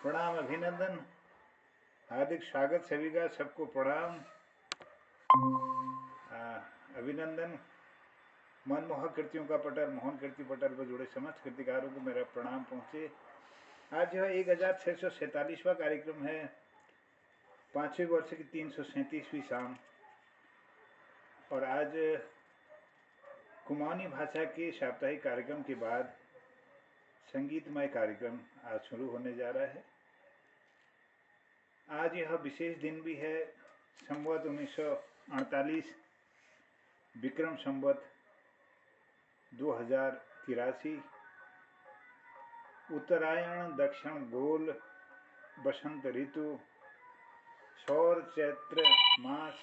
प्रणाम, अभिनंदन, हार्दिक स्वागत सभी का, सबको प्रणाम। अभिनंदन। मनमोहक कृतियों का पटल, मोहन कीर्ति पटल पर जुड़े समस्त कृतिकारों को मेरा प्रणाम पहुँचे। आज जो है 1647वां कार्यक्रम है, 5वें वर्ष की 337वीं शाम। और आज कुमाऊनी भाषा के साप्ताहिक कार्यक्रम के बाद संगीतमय कार्यक्रम आज शुरू होने जा रहा है। आज यह विशेष दिन भी है। संवत 1948, विक्रम संवत 2083, उत्तरायण दक्षिण गोल, बसंत ऋतु, सौर चैत्र मास,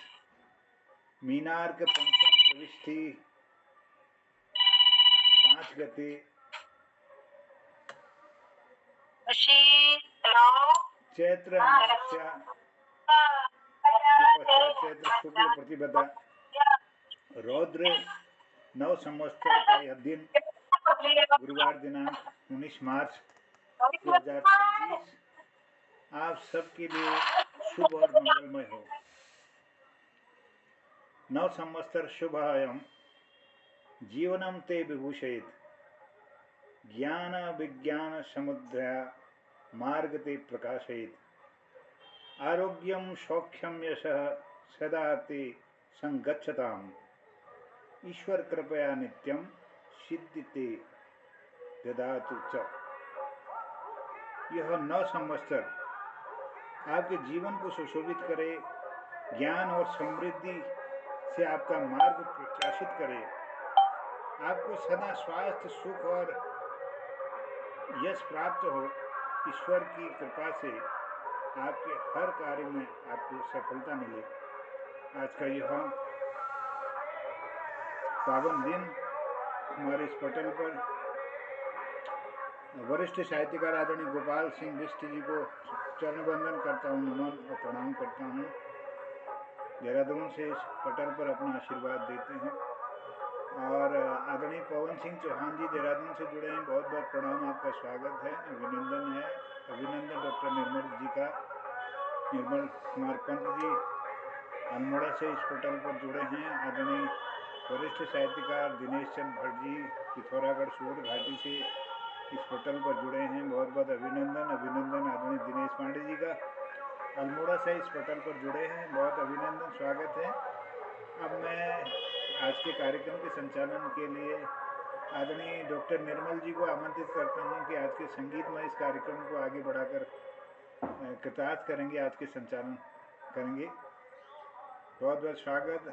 मीनार के पंचम प्रविष्टि, 5 गते, चैत्र अमावस्या के पश्चात चैत्र शुक्ल प्रतिपदा, रौद्र 9 संवत्सर का यह दिन, गुरुवार दिनांक 19 मार्च 2026 आप सबके लिए शुभ और मंगलमय हो। 9 संवत्सर शुभायम जीवनम ते विभूषयेत्, ज्ञान विज्ञान समुद्रया मार्ग ते प्रकाशयेत्, आरोग्यम सौख्यम यशः सदा ते संगच्छताम्, ईश्वर कृपया नित्यम सिद्धि ते ददातु च। यह 9 संवत्सर आपके जीवन को सुशोभित करे, ज्ञान और समृद्धि से आपका मार्ग प्रकाशित करे, आपको सदा स्वास्थ्य, सुख और यश प्राप्त हो। ईश्वर की कृपा से आपके हर कार्य में आपको सफलता मिले। आज का यह पावन दिन हमारे इस पटल पर वरिष्ठ साहित्यकार आदरणीय गोपाल सिंह बिष्ट जी को चरण वंदन करता हूँ, नमन और प्रणाम करता हूँ। देहरादून से इस पटल पर अपना आशीर्वाद देते हैं। और आदरणीय पवन सिंह चौहान जी देहरादून से जुड़े हैं, बहुत बहुत प्रणाम, आपका स्वागत है, अभिनंदन है। अभिनंदन डॉक्टर निर्मल जी का, निर्मल कुमार पंत जी अल्मोड़ा से इस पटल पर जुड़े हैं। आदरणीय वरिष्ठ साहित्यकार दिनेश चंद्र भट्ट जी पिथौरागढ़ सूर घाटी से इस पटल पर जुड़े हैं, बहुत बहुत अभिनंदन। अभिनंदन आदरणीय दिनेश पांडे जी का अल्मोड़ा से इस पटल पर जुड़े हैं, बहुत अभिनंदन, स्वागत है। अब मैं आज के कार्यक्रम के संचालन के लिए आदरणीय डॉक्टर निर्मल जी को आमंत्रित करता हूं कि आज के संगीतमय इस कार्यक्रम को आगे बढ़ाकर कृतार्थ करेंगे, आज के संचालन करेंगे। बहुत बहुत स्वागत,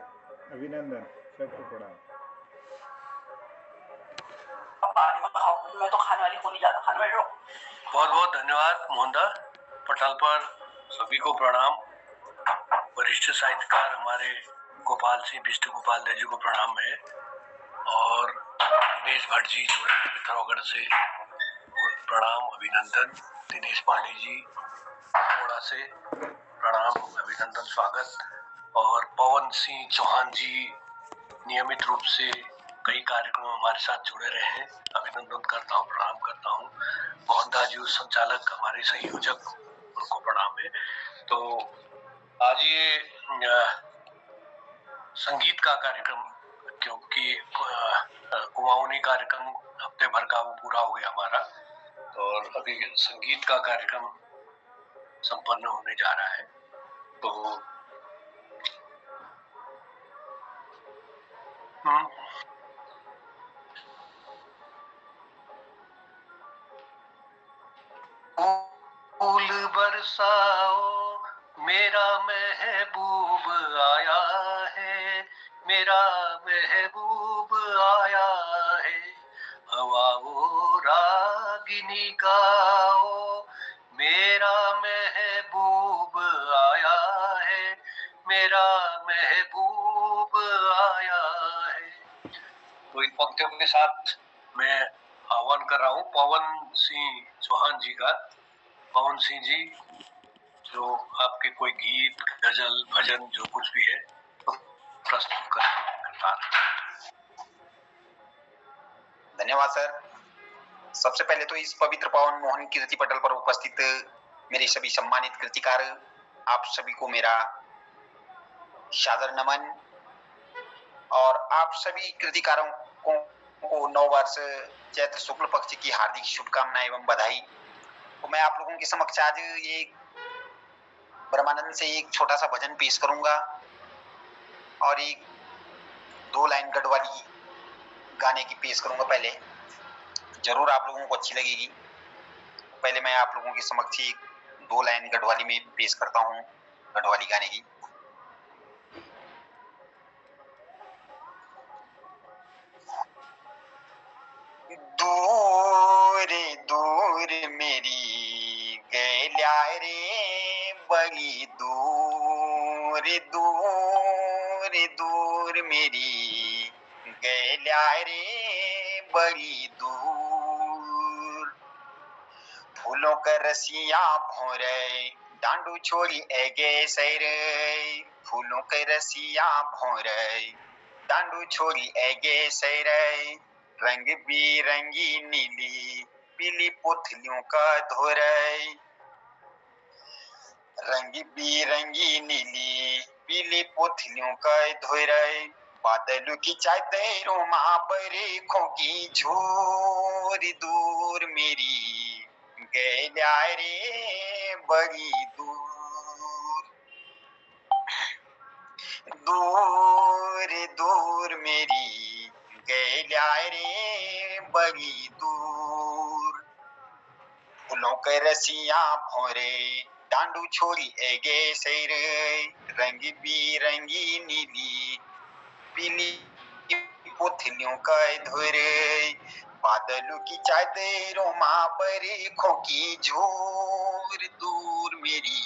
अभिनंदन, सबको प्रणाम। मैं तो खाने वाली को नहीं जाता, खाने बैठो। बहुत बहुत धन्यवाद मोहनदा। पटल पर सभी को प्रणाम। वरिष्ठ साहित्यकार हमारे गोपाल सिंह बिष्ट गोपाल जी को प्रणाम है, और दिनेश भट्ट जी जुड़े हैं पिथौरागढ़ से, प्रणाम, अभिनंदन। दिनेश पांडे जी थोड़ा से प्रणाम, अभिनंदन, स्वागत। और पवन सिंह चौहान जी नियमित रूप से कई कार्यक्रम हमारे साथ जुड़े रहे हैं, अभिनंदन करता हूँ, प्रणाम करता हूँ। मोहनदास जी संचालक, हमारे संयोजक, उनको प्रणाम है। तो आज ये संगीत का कार्यक्रम, क्योंकि कुमाऊनी कार्यक्रम हफ्ते भर का वो पूरा हो गया हमारा, और अभी संगीत का कार्यक्रम संपन्न होने जा रहा है। तो फूल बरसाओ मेरा महबूब आया है, मेरा महबूब आया है, हवाओ रागिनी गाओ मेरा महबूब आया है, मेरा महबूब आया है। तो इन पंक्तियों के साथ मैं आह्वान कर रहा हूँ पवन सिंह चौहान जी का। पवन सिंह जी, जो आपके कोई गीत, गजल, भजन जो कुछ भी है तो प्रस्तुत करता। धन्यवाद सर। सबसे पहले तो इस पवित्र पावन मोहन कीर्ति पटल पर उपस्थित मेरे सभी सम्मानित कृतिकार, आप सभी को मेरा सादर नमन और आप सभी कृतिकारों को नव वर्ष चैत्र शुक्ल पक्ष की हार्दिक शुभकामनाएं एवं बधाई। तो मैं आप लोगों के समक्ष आज ये ब्रह्मानंद से एक छोटा सा भजन पेश करूंगा और एक 2 लाइन गढ़वाली गाने की पेश करूंगा। पहले जरूर आप लोगों को अच्छी लगेगी। पहले मैं आप लोगों के समक्ष एक 2 लाइन गढ़वाली में पेश करता हूँ, गढ़वाली गाने की। दूर दूर मेरी गैल्या रे, बड़ी दूर दूर दूर मेरी गैल्या रे, बड़ी दूर। फूलों का रसिया भोरे डांडू छोड़ी एगे सैर, फूलों का रसिया भोरे डांडू छोड़ी एगे सैर। रंग बिरंगी नीली पीली पुतलियों का धोरई, रंग बिरंगी नीली पीली पुतलियों का धोरई। बादलों की चादरों माँ बरखों की झोर, दूर मेरी गैल्या रे, बड़ी दूर। दूर दूर मेरी गैल्या रे, बड़ी दूर। फूलों के रसिया भोरे डांडू छोड़ी एगे सैर, रंग बिरंगी नीली पीली पुतलियों का धोरे। बादलों की चादरों माँ बरखों की झोर, दूर मेरी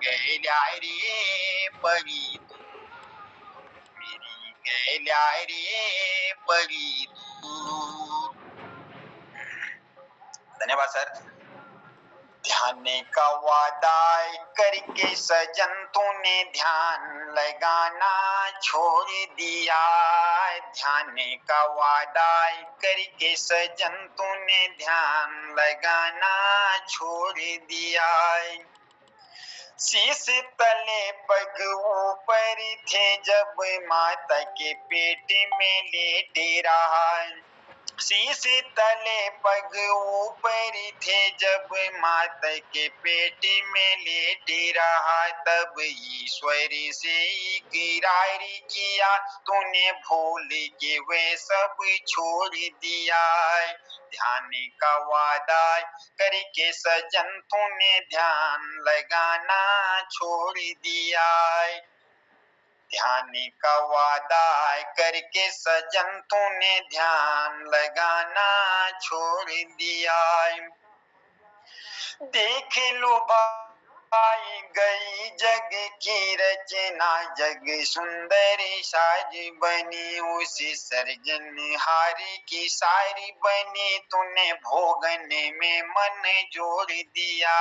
गैल्या रे, बड़ी मेरी गैल्या रे, बड़ी दूर। धन्यवाद सर। ध्यान का वादा करके सजन तूने ध्यान लगाना छोड़ दिया, ध्यान का वादा करके सजन तूने ध्यान लगाना छोड़ दिया। शीश तले पग ऊपर थे जब माता के पेट में लेटे रहा, शीश तले पग ऊपर थे जब माता के पेट में लेटे रहा। तब ईश्वर से इकरार किया तूने भूल के वे सब छोड़ दिया, ध्यान का वादा करके सजन तूने ध्यान लगाना छोड़ दिया, ध्यान का वादा करके सजन तूने ध्यान लगाना छोड़ दिया। देख लो भाई गई जग की रचना, जग सुंदर साज बनी उस सर्जनहार की सारी बनी, तूने भोगने में मन जोड़ दिया,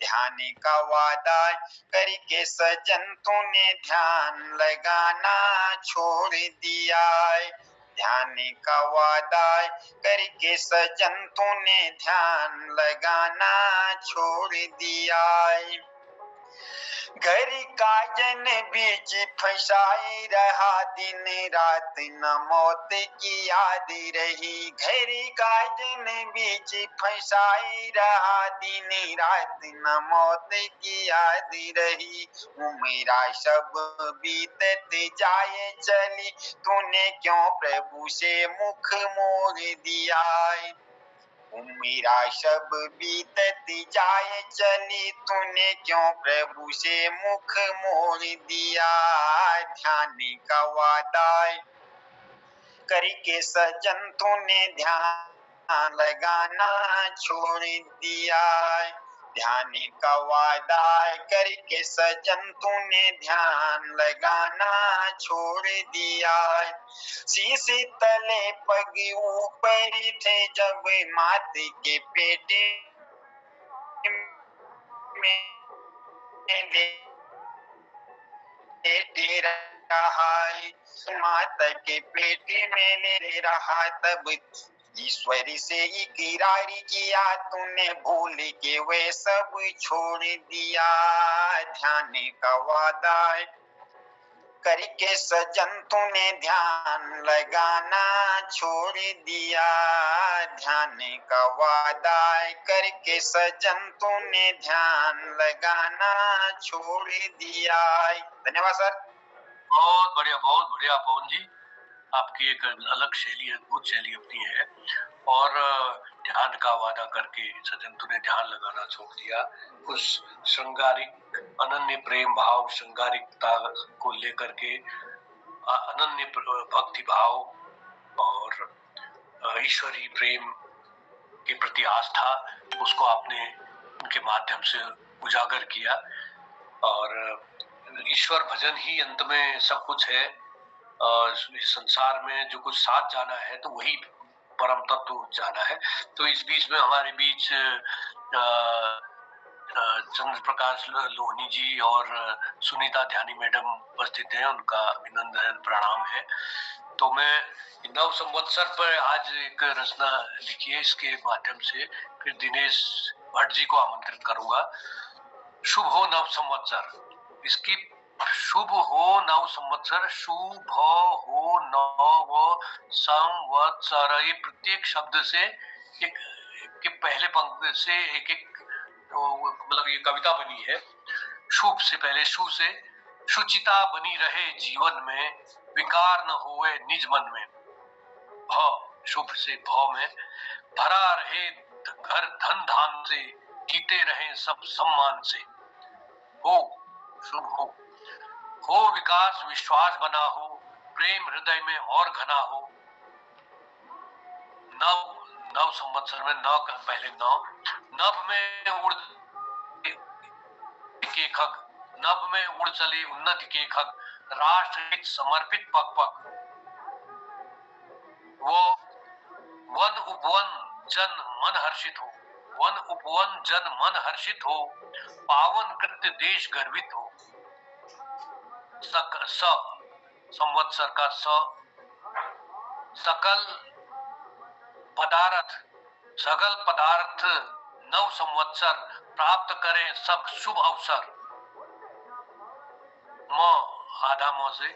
ध्यान का वादा करके सजन तूने ध्यान लगाना छोड़ दिया, ध्यान का वादा करके सजन तूने ध्यान लगाना छोड़ दिया। घर का जन बीच फंसाए रहा दिन रात न मौत की याद रही, घर का जन बीच फंसाए रहा दिन रात न मौत की याद रही। उम्रा सब बीतत जाए चली, तूने क्यों प्रभु से मुख मोड़ दिया, उम्रा सब बीतत जाए चली, तूने क्यों प्रभु से मुख मोड़ दिया, ध्यान का वादा करके सजन तूने ध्यान लगाना छोड़ दिया, ध्यान का वादा करके सजन तूने ध्यान लगाना छोड़ दिया। शीश तले पग ऊपर थे जब मात के पेट में लेटे रहा, माता के पेट में ले रहा, तब ईश्वरी से इकरार किया तूने, भूल के वे सब छोड़ दिया। ध्यान का वादा करके सजन तूने ध्यान लगाना छोड़ दिया। ध्यान का वादा करके सजन तूने ध्यान लगाना छोड़ दिया। धन्यवाद सर। बहुत बढ़िया पवन जी, आपकी एक अलग शैली, अद्भुत शैली अपनी है। और ध्यान का वादा करके सजन तूने ध्यान लगाना छोड़ दिया, उस श्रृंगारिक अनन्य प्रेम भाव, श्रृंगारिकता को लेकर के अनन्य भक्ति भाव और ईश्वरीय प्रेम के प्रति आस्था, उसको आपने उनके माध्यम से उजागर किया। और ईश्वर भजन ही अंत में सब कुछ है। इस संसार में जो कुछ साथ जाना है तो वही परम तत्व जाना है। तो इस बीच में हमारे बीच चंद्र प्रकाश लोहनी जी और सुनीता ध्यानी मैडम उपस्थित हैं, उनका अभिनंदन प्रणाम है। तो मैं नव संवत्सर पर आज एक रचना लिखी है, इसके माध्यम से फिर दिनेश भट्ट जी को आमंत्रित करूंगा। शुभ हो नव संवत्सर, इसकी शुभ हो नव संवत्सर, शुभ हो नव संवत्सर, ये प्रत्येक शब्द से एक के पहले पंक्ति से एक एक मतलब ये कविता बनी है। शुभ से पहले शु से, शुचिता बनी रहे जीवन में, विकार न होए निज मन में। भ शुभ से भ में, भरा रहे घर धन धान से, जीते रहे सब सम्मान से। हो शुभ हो विकास विश्वास बना हो, प्रेम हृदय में और घना हो। नव संवत्सर में नव का पहले नभ में उड़ के खग, नभ में उड़ चले उन्नति के खग, राष्ट्र हित समर्पित पग पग। वो वन उपवन जन मन हर्षित हो, वन उपवन जन मन हर्षित हो, पावन कृत्य देश गर्वित हो। संवत्सर का सकल पदार्थ नव संवत्सर प्राप्त करें सब शुभ अवसर। आधा म से,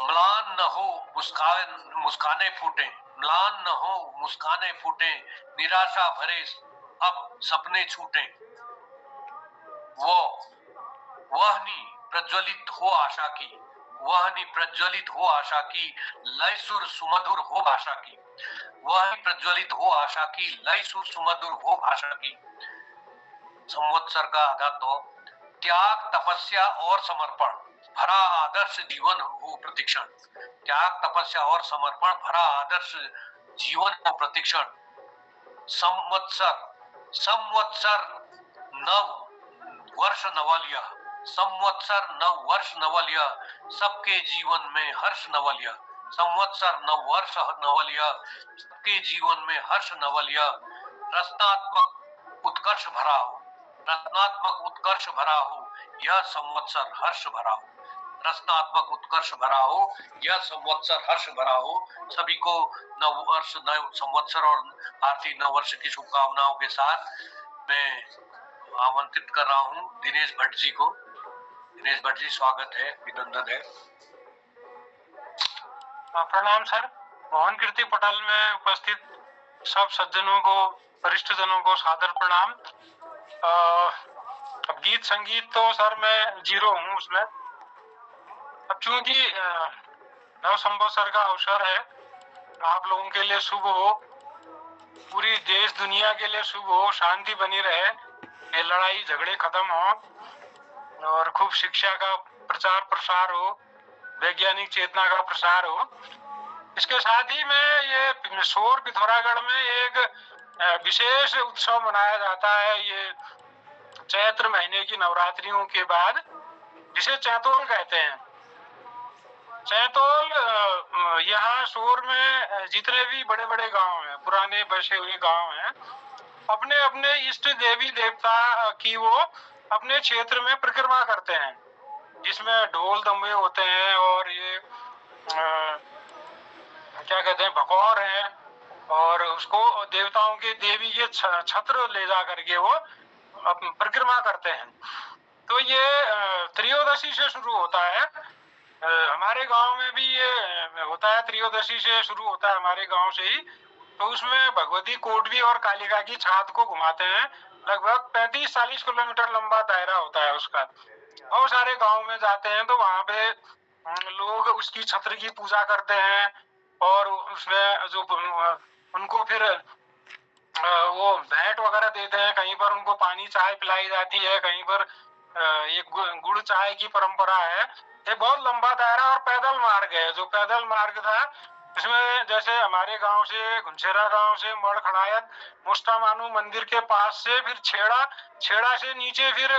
म्लान न हो मुस्काने फूटे, म्लान न हो मुस्काने फूटे, निराशा भरे अब सपने छूटे। वहनी प्रज्वलित हो आशा की, वहनी प्रज्वलित हो आशा की, लय सुर सुमधुर हो भाषा की। वही प्रज्वलित हो आशा की, लय सुर सुमधुर हो भाषा की। संवत्सर का आधा तो, त्याग तपस्या और समर्पण भरा आदर्श जीवन हो प्रतिक्षण। त्याग तपस्या और समर्पण भरा आदर्श जीवन हो प्रतिक्षण। संवत्सर नव वर्ष नवलिया, संवत्सर नव वर्ष नवलिया, सबके जीवन में हर्ष नवलिया। संवत्सर नव वर्ष नवलिया, सबके जीवन में हर्ष नवलिया। रचनात्मक उत्कर्ष भरा हो, रचनात्मक उत्कर्ष भरा हो, यह संवत्सर हर्ष भरा हो। रचनात्मक उत्कर्ष भरा हो, यह संवत्सर हर्ष भरा हो। सभी को नव वर्ष, नव संवत्सर और आर्थिक नव वर्ष की शुभकामनाओं के साथ मैं आमंत्रित कर रहा हूँ दिनेश भट्ट जी को। दिनेश भट्ट जी, स्वागत है, अभिनंदन है। प्रणाम सर। मोहन कीर्ति पटल में उपस्थित सब सज्जनों को, वरिष्ठ जनों को सादर प्रणाम। अब गीत संगीत तो सर मैं जीरो हूँ उसमें। अब चूंकि नव संवत्सर का अवसर है, आप लोगों के लिए शुभ हो, पूरी देश दुनिया के लिए शुभ हो, शांति बनी रहे, ये लड़ाई झगड़े खत्म हो और खूब शिक्षा का प्रचार प्रसार हो, वैज्ञानिक चेतना का प्रसार हो। इसके साथ ही में ये सोर पिथौरागढ़ में एक विशेष उत्सव मनाया जाता है, ये चैत्र महीने की नवरात्रियों के बाद, जिसे चैतोल कहते हैं। चैतोल यहाँ सोर में जितने भी बड़े बड़े गांव हैं, पुराने बसे हुए गांव हैं, अपने अपने इष्ट देवी देवता की वो अपने क्षेत्र में परिक्रमा करते हैं, जिसमें ढोल दमे होते हैं और ये क्या कहते हैं, भगौर है, और उसको देवताओं के देवी के छत्र ले जा करके वो परिक्रमा करते हैं। तो ये त्रयोदशी से शुरू होता है। हमारे गांव में भी ये होता है, त्रयोदशी से शुरू होता है हमारे गांव से ही। तो उसमें भगवती कोटवी और कालिका की छात को घुमाते हैं। लगभग 35-40 किलोमीटर लंबा दायरा होता है उसका। बहुत सारे गांव में जाते हैं तो वहां पे लोग उसकी छत्र की पूजा करते हैं और उसमें जो उनको फिर वो भेंट वगैरह देते हैं। कहीं पर उनको पानी चाय पिलाई जाती है, कहीं पर एक गुड़ चाय की परंपरा है। ये बहुत लंबा दायरा और पैदल मार्ग है। जो पैदल मार्ग था इसमें जैसे हमारे गांव से, घुनसेरा गांव से मड़ खड़ायत मुस्तामानु मंदिर के पास से फिर छेड़ा से नीचे फिर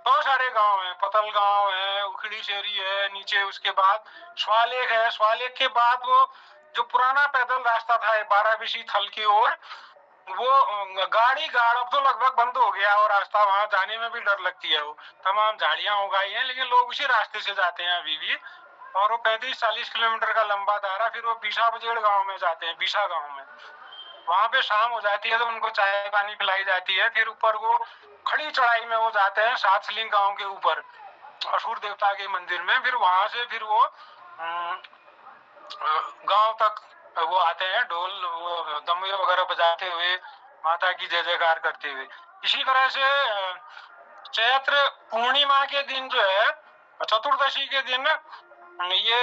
बहुत सारे गांव हैं। पतल गांव है, उखड़ी शेरी है, नीचे उसके बाद स्वालेख है। स्वालेख के बाद वो जो पुराना पैदल रास्ता था 12 थल की ओर, वो गाड़ी गाड़ अब तो लगभग बंद हो गया और रास्ता वहां जाने में भी डर लगती है। वो तमाम झाड़ियां उगाई हैं लेकिन लोग उसी रास्ते से जाते हैं अभी भी। और वो 35-40 किलोमीटर का लंबा दायरा फिर वो बीसा बजेड़ गांव में जाते हैं, बीसा गांव में। वहां पे शाम हो जाती है तो उनको चाय पानी पिलाई जाती है। फिर ऊपर वो खड़ी चढ़ाई में वो जाते हैं सातसलिंग गांव के ऊपर असुर देवता के मंदिर में। फिर वहां से फिर वो गांव तक वो आते हैं, ढोल वो दमुए वगैरह बजाते हुए, माता की जय जयकार करते हुए। इसी तरह से चैत्र पूर्णिमा के दिन जो है, चतुर्दशी के दिन, ये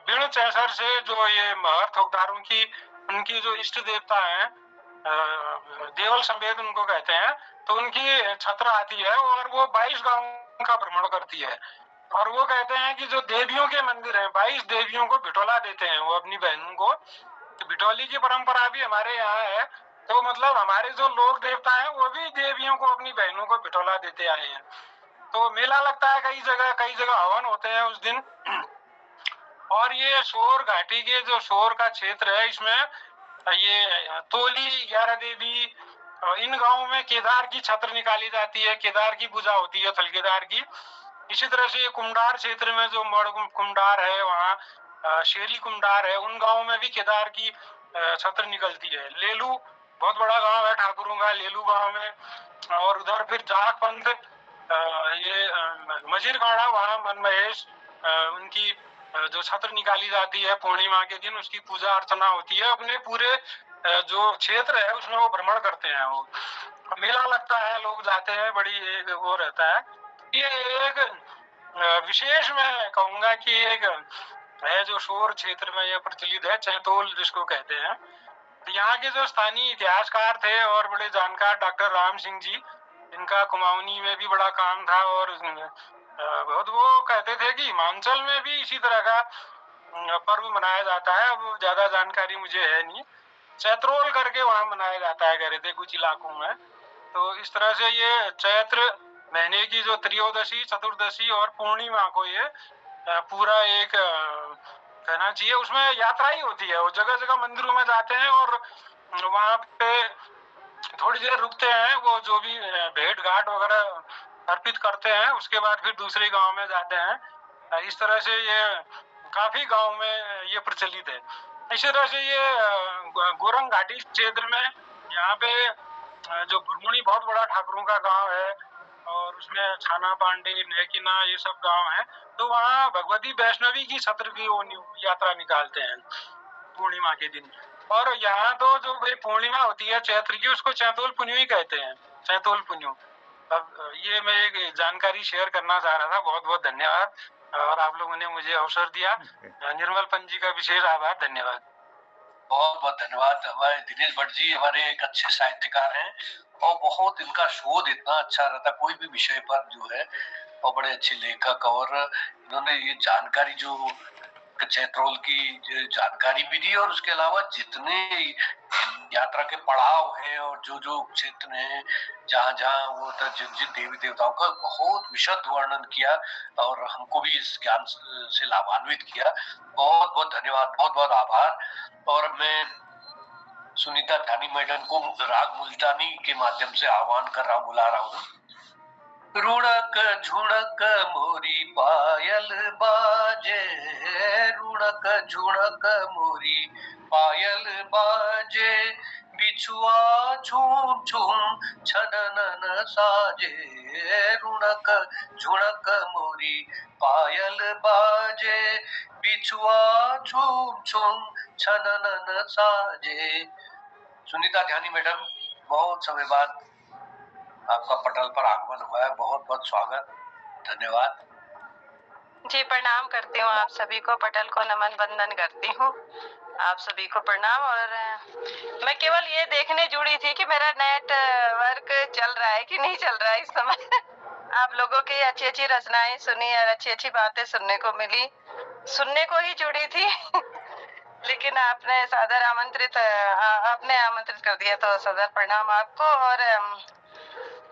बिण चैसर से जो ये महर थोकदारों की उनकी जो इष्ट देवता है, देवल समेत उनको कहते हैं, तो उनकी छत्र आती है और वो 22 गांव का भ्रमण करती है। और वो कहते हैं कि जो देवियों के मंदिर हैं, 22 देवियों को बिटोला देते हैं वो अपनी बहनों को। तो बिटौली की परंपरा भी हमारे यहाँ है। तो मतलब हमारे जो लोक देवता हैं वो भी देवियों को, अपनी बहनों को बिटोला देते आए हैं। तो मेला लगता है कई जगह हवन होते हैं उस दिन। और ये शोर घाटी के जो शोर का क्षेत्र है, इसमें ये तोली, 11 देवी, इन गांवों में केदार की छत्र निकाली जाती है, केदार की पूजा होती है, थल केदार की। इसी तरह से कुमडार क्षेत्र में जो मड़ कुमडार है, वहाँ शेरी कुमडार है, उन गांवों में भी केदार की छत्र निकलती है। लेलू बहुत बड़ा गांव है ठाकुरों का, लेलू गांव में। और उधर फिर जाट पंथ, ये मजीरगाड़ा, वहाँ मन महेश, उनकी जो छत्र निकाली जाती है पूर्णिमा के दिन, उसकी पूजा अर्चना होती है। अपने पूरे जो क्षेत्र है उसमें वो भ्रमण करते हैं। वो मेला लगता है, लोग जाते हैं, बड़ी एक वो रहता है। ये एक विशेष मैं कहूंगा कि एक है जो शोर क्षेत्र में यह प्रचलित है, चैतोल जिसको कहते हैं। यहाँ के जो स्थानीय इतिहासकार थे और बड़े जानकार डॉक्टर राम सिंह जी, इनका कुमाऊनी में भी बड़ा काम था। और बहुत वो कहते थे कि हिमाचल में भी इसी तरह का पर्व मनाया जाता है। अब ज्यादा जानकारी मुझे है नहीं। चैत्रोल करके वहां मनाया जाता है, कह रहे थे कुछ इलाकों में। तो इस तरह से ये चैत्र महीने की जो त्रयोदशी, चतुर्दशी और पूर्णिमा को ये पूरा एक कहना चाहिए, उसमें यात्रा ही होती है। वो जगह जगह मंदिरों में जाते हैं और वहां पे थोड़ी देर रुकते हैं, वो जो भी भेंट घाट वगैरह अर्पित करते हैं, उसके बाद फिर दूसरे गांव में जाते हैं। इस तरह से ये काफी गांव में ये प्रचलित है। इसी तरह से ये गोरंग घाटी क्षेत्र में, यहाँ पे जो भुरमुनी बहुत बड़ा ठाकुरों का गांव है और उसमें छाना पांडे, नेकिना, ये सब गांव हैं। तो वहाँ भगवती वैष्णवी की छत्र की वो यात्रा निकालते हैं पूर्णिमा के दिन। और यहाँ तो जो पूर्णिमा होती है चैत्र की, उसको चैतोल पुन्यु ही कहते हैं, चैतोल पुन्यु। अब ये मैं एक जानकारी शेयर करना चाह रहा था। बहुत बहुत धन्यवाद और आप लोगों ने मुझे अवसर दिया। निर्मल पंत जी का विशेष आभार, धन्यवाद। बहुत बहुत धन्यवाद। हमारे दिनेश भट्ट जी हमारे एक अच्छे साहित्यकार हैं और बहुत इनका शोध इतना अच्छा रहता, कोई भी विषय पर जो है, और बड़े अच्छे लेखक। और इन्होंने ये जानकारी जो चैत्रोल की जानकारी भी दी, और उसके अलावा जितने यात्रा के पड़ाव हैं और जो जो क्षेत्र हैं जहाँ जहाँ वो जिन जिन देवी देवताओं का बहुत विशद वर्णन किया और हमको भी इस ज्ञान से लाभान्वित किया। बहुत बहुत धन्यवाद, बहुत बहुत आभार। और मैं सुनीता धानी मैडम को राग मुल्तानी के माध्यम से आह्वान कर रहा हूँ, बुला रहा हूँ। रुड़क झुड़क मोरी पायल बाजे, रुड़क झुड़क मोरी पायल बाजे, बिछुआ झूम झूम छननन साजे, रुड़क झुड़क मोरी पायल बाजे, बिछुआ झूम झूम छननन साजे। सुनीता ध्यानी मैडम, बहुत समय बाद आपका पटल पर आगमन हुआ है, बहुत बहुत स्वागत, धन्यवाद जी। प्रणाम करती हूँ आप सभी को, पटल को नमन वंदन करती हूँ, आप सभी को प्रणाम। और मैं केवल ये देखने जुड़ी थी कि मेरा नेटवर्क चल रहा है कि नहीं चल रहा है इस समय। आप लोगों की अच्छी अच्छी रचनाएं सुनी और अच्छी अच्छी बातें सुनने को मिली, सुनने को ही जुड़ी थी। लेकिन आपने सादर आमंत्रित आपने आमंत्रित कर दिया, तो सदर प्रणाम आपको। और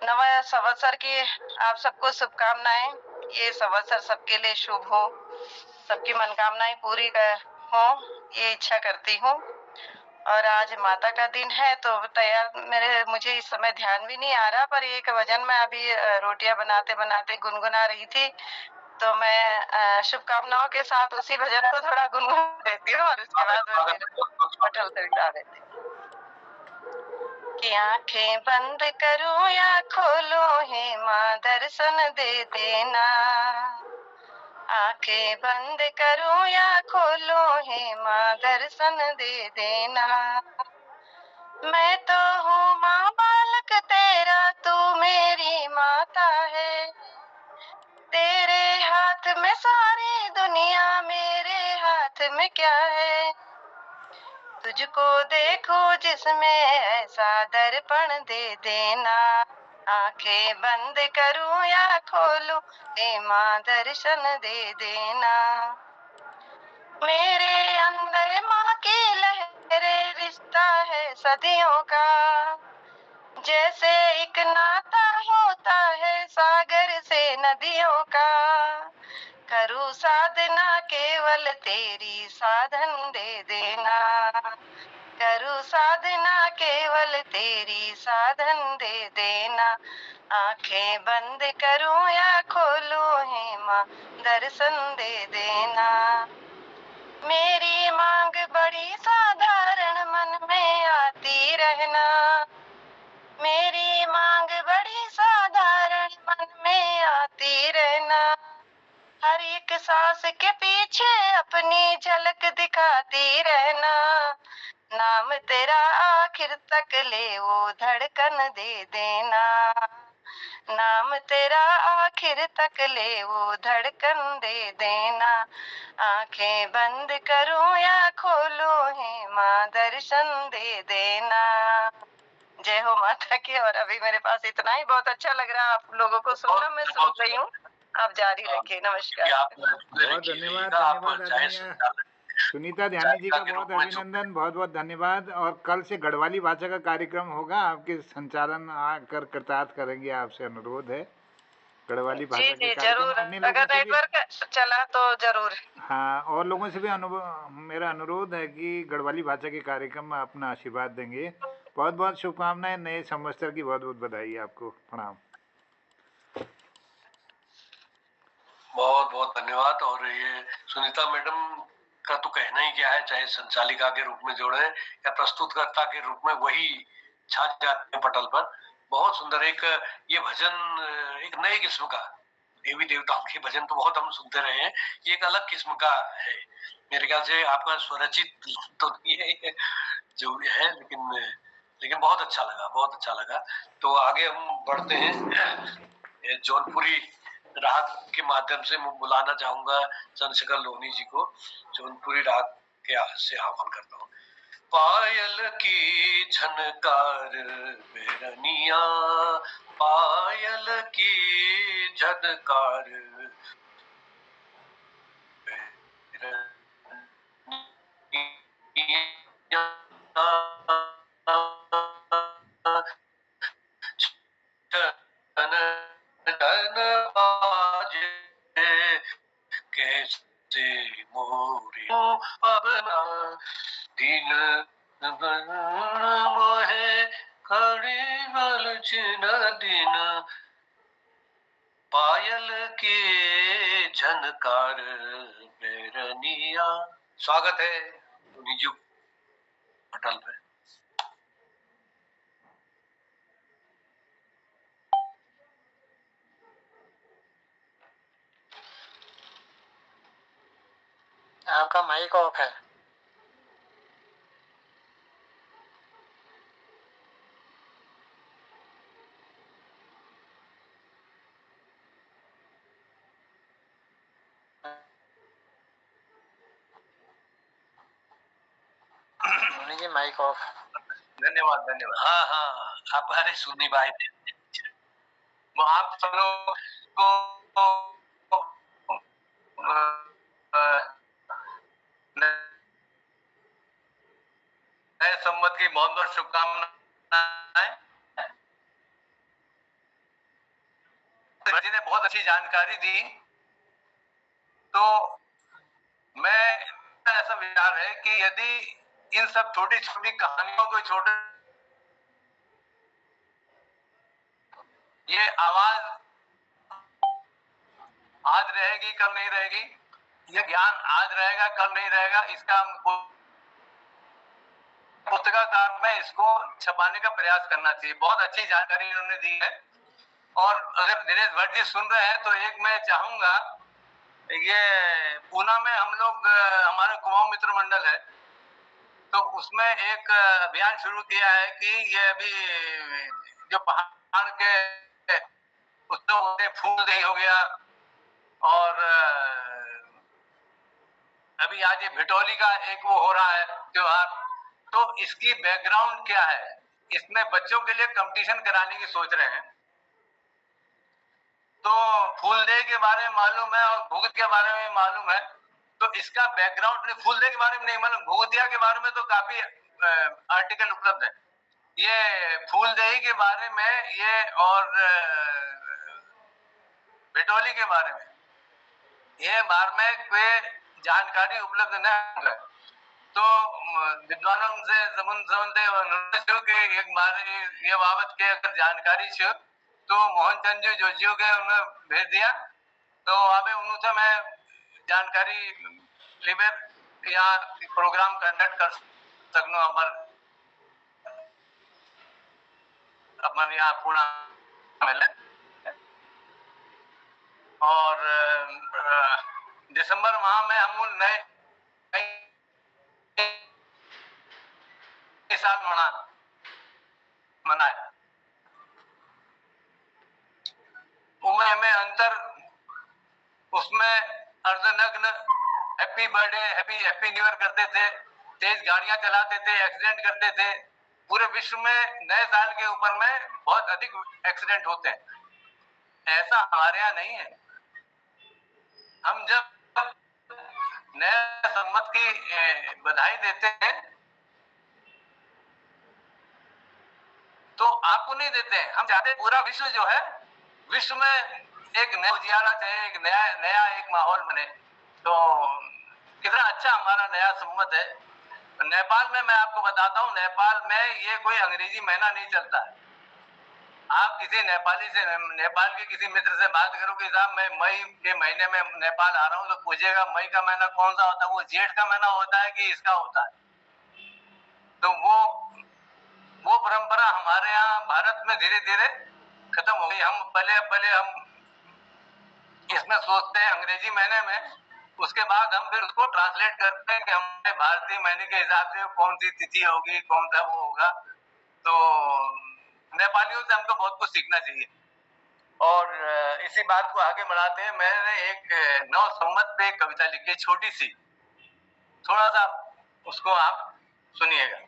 नवा संवत्सर की आप सबको शुभकामनाएं। ये संवत्सर सबके लिए शुभ हो, सबकी मनोकामनाएं पूरी हो, ये इच्छा करती हूँ। और आज माता का दिन है, तो तैयार मुझे इस समय ध्यान भी नहीं आ रहा, पर एक भजन में अभी रोटियां बनाते बनाते गुनगुना रही थी, तो मैं शुभकामनाओं के साथ उसी भजन को थोड़ा गुनगुना देती हूँ और उसके बाद मैं पटल से विदा देती हूँ। कि आंखें बंद करूं या खोलूं, हे माँ दर्शन दे देना। आंखें बंद करूं या खोलूं, हे माँ दर्शन दे देना। मैं तो हूँ माँ बालक तेरा, तू मेरी माता है। तेरे हाथ में सारी दुनिया, मेरे हाथ में क्या है। तुझको देखो जिसमें ऐसा दर्पण दे देना। आंखें बंद करूं या खोलूं, हे माँ दर्शन दे देना। मेरे अंदर माँ की लहरे, रिश्ता है सदियों का। जैसे एक नाता होता है सागर से नदियों का। करूं साधना केवल तेरी, साधन दे देना। करूं साधना केवल तेरी, साधन दे देना। आंखें बंद करूं या खोलूं, हे माँ दर्शन दे देना। मेरी मांग बड़ी साधारण, मन में आती रहना। मेरी मांग बड़ी साधारण, मन में आती रहना। हर एक सांस के पीछे अपनी झलक दिखाती रहना। नाम तेरा आखिर तक ले वो धड़कन दे देना। नाम तेरा आखिर तक ले वो धड़कन दे देना। आंखें बंद करूं या खोलूं, हे माँ दर्शन दे देना। जय हो माता की। और अभी मेरे पास इतना ही, बहुत अच्छा लग रहा है आप लोगों को सुनना, मैं सुन रही हूँ, आप जारी रखिए। नमस्कार। बहुत धन्यवाद, धन्यवाद आदरणीय सुनीता ध्यानी जी का बहुत अभिनंदन, बहुत बहुत धन्यवाद। और कल से गढ़वाली भाषा का कार्यक्रम होगा, आपके संचालन आकर कृतार्थ करेंगे, आपसे अनुरोध है। गढ़वाली भाषा के जरूर, अगर नेटवर्क चला तो जरूर। हाँ, और लोगों से भी मेरा अनुरोध है कि गढ़वाली भाषा के कार्यक्रम में अपना आशीर्वाद देंगे। बहुत बहुत शुभकामनाएं, नए संवत्सर की बहुत बहुत बधाई आपको। प्रणाम। बहुत बहुत धन्यवाद। और ये सुनीता मैडम का तो कहना ही क्या है, चाहे संचालिका के रूप में जोड़े या प्रस्तुतकर्ता के रूप में, वही छा जाते हैं पटल पर। बहुत सुंदर एक ये भजन, एक नए किस्म का, देवी देवताओं के भजन तो बहुत हम सुनते रहे हैं, ये एक अलग किस्म का है। मेरे ख्याल से आपका स्वरचित तो ये जो है, लेकिन बहुत अच्छा लगा, बहुत अच्छा लगा। तो आगे हम बढ़ते हैं। जौनपुरी राग के माध्यम से मैं बुलाना चाहूंगा चंद्रशेखर लोहनी जी को। जौनपुरी राग के से आह्वान करता हूँ। पायल की झनकार बेरनिया, पायल की झनकार कैसे मोरे अपना दिन मोहे खड़ी गलच न दिन पायल की झनकार बैरनिया। स्वागत है निजू पटल पे। आपका माइक ऑफ है। जी माइक ऑफ। धन्यवाद धन्यवाद। हाँ हाँ, आप अरे सुनी भाई वो आप सब लोग को नए संवत की बहुत बहुत शुभकामनाएं। जी ने बहुत अच्छी जानकारी दी। तो मैं ऐसा विचार है कि यदि इन सब छोटी छोटी कहानियों को छोटे ये आवाज आज रहेगी कल नहीं रहेगी, ये ज्ञान आज रहेगा कल नहीं रहेगा, इसका पुस्तकाकार में इसको छपाने का प्रयास करना चाहिए। बहुत अच्छी जानकारी इन्होंने दी है। और अगर दिनेश भट्ट जी सुन रहे हैं तो एक मैं चाहूंगा, ये पूना में हम लोग हमारे कुमाऊं मित्र मंडल है, तो उसमें एक अभियान शुरू किया है कि ये अभी जो पहाड़ के उत्सव होते, फूलदेई हो गया, और अभी आज ये भिटौली का एक वो हो रहा है त्योहार, तो इसकी बैकग्राउंड क्या है, इसमें बच्चों के लिए कंपटीशन कराने की सोच रहे हैं। तो फूलदेई के बारे में मालूम है और भूगत के बारे में मालूम है, तो इसका बैकग्राउंड फूलदेई के बारे में नहीं मालूम, भूगतिया के बारे में तो काफी आर्टिकल उपलब्ध है। ये फूलदेई के बारे में ये और भिटौली के बारे में ये मार्मिक जानकारी उपलब्ध न है। तो विद्वानों से संबंध के एक मारे ये बाबत के अगर जानकारी छे तो मोहन चंद जी जोशियों के उन्हें भेज दिया, तो अबे उनसे मैं जानकारी लेकर या प्रोग्राम कंडक्ट कर सकूं अपन यहाँ पुणे में। और दिसंबर माह में हम नए साल मनाए उम्र में अंतर, उसमें अर्धनग्न happy birthday happy new year करते थे, तेज गाड़ियां चलाते थे, एक्सीडेंट करते थे। पूरे विश्व में नए साल के ऊपर में बहुत अधिक एक्सीडेंट होते हैं। ऐसा हमारे यहाँ नहीं है। हम जब नए संवत की बधाई देते हैं तो आपको नहीं देते हैं, हम चाहते पूरा विश्व जो है, विश्व में एक नया उजियारा चाहिए, एक नया एक माहौल बने। तो कितना अच्छा हमारा नया संवत है। नेपाल में मैं आपको बताता हूँ, नेपाल में ये कोई अंग्रेजी महीना नहीं चलता है। आप किसी नेपाली से, नेपाल के किसी मित्र से बात करो कि साहब मैं मई के महीने में नेपाल आ रहा हूँ, तो पूछेगा मई का महीना कौन सा होता है, वो जेठ का महीना होता है कि इसका होता है। तो वो परंपरा हमारे यहाँ भारत में धीरे धीरे खत्म हो गई। हम पहले हम इसमें सोचते हैं अंग्रेजी महीने में, उसके बाद हम फिर उसको ट्रांसलेट करते हैं कि हमारे भारतीय महीने के हिसाब से कौन सी तिथि होगी, कौन सा वो होगा। तो नेपालियों से हमको बहुत कुछ सीखना चाहिए। और इसी बात को आगे बढ़ाते हैं, मैंने एक नव संवत पे एक कविता लिखी, छोटी सी, थोड़ा सा उसको आप सुनिएगा।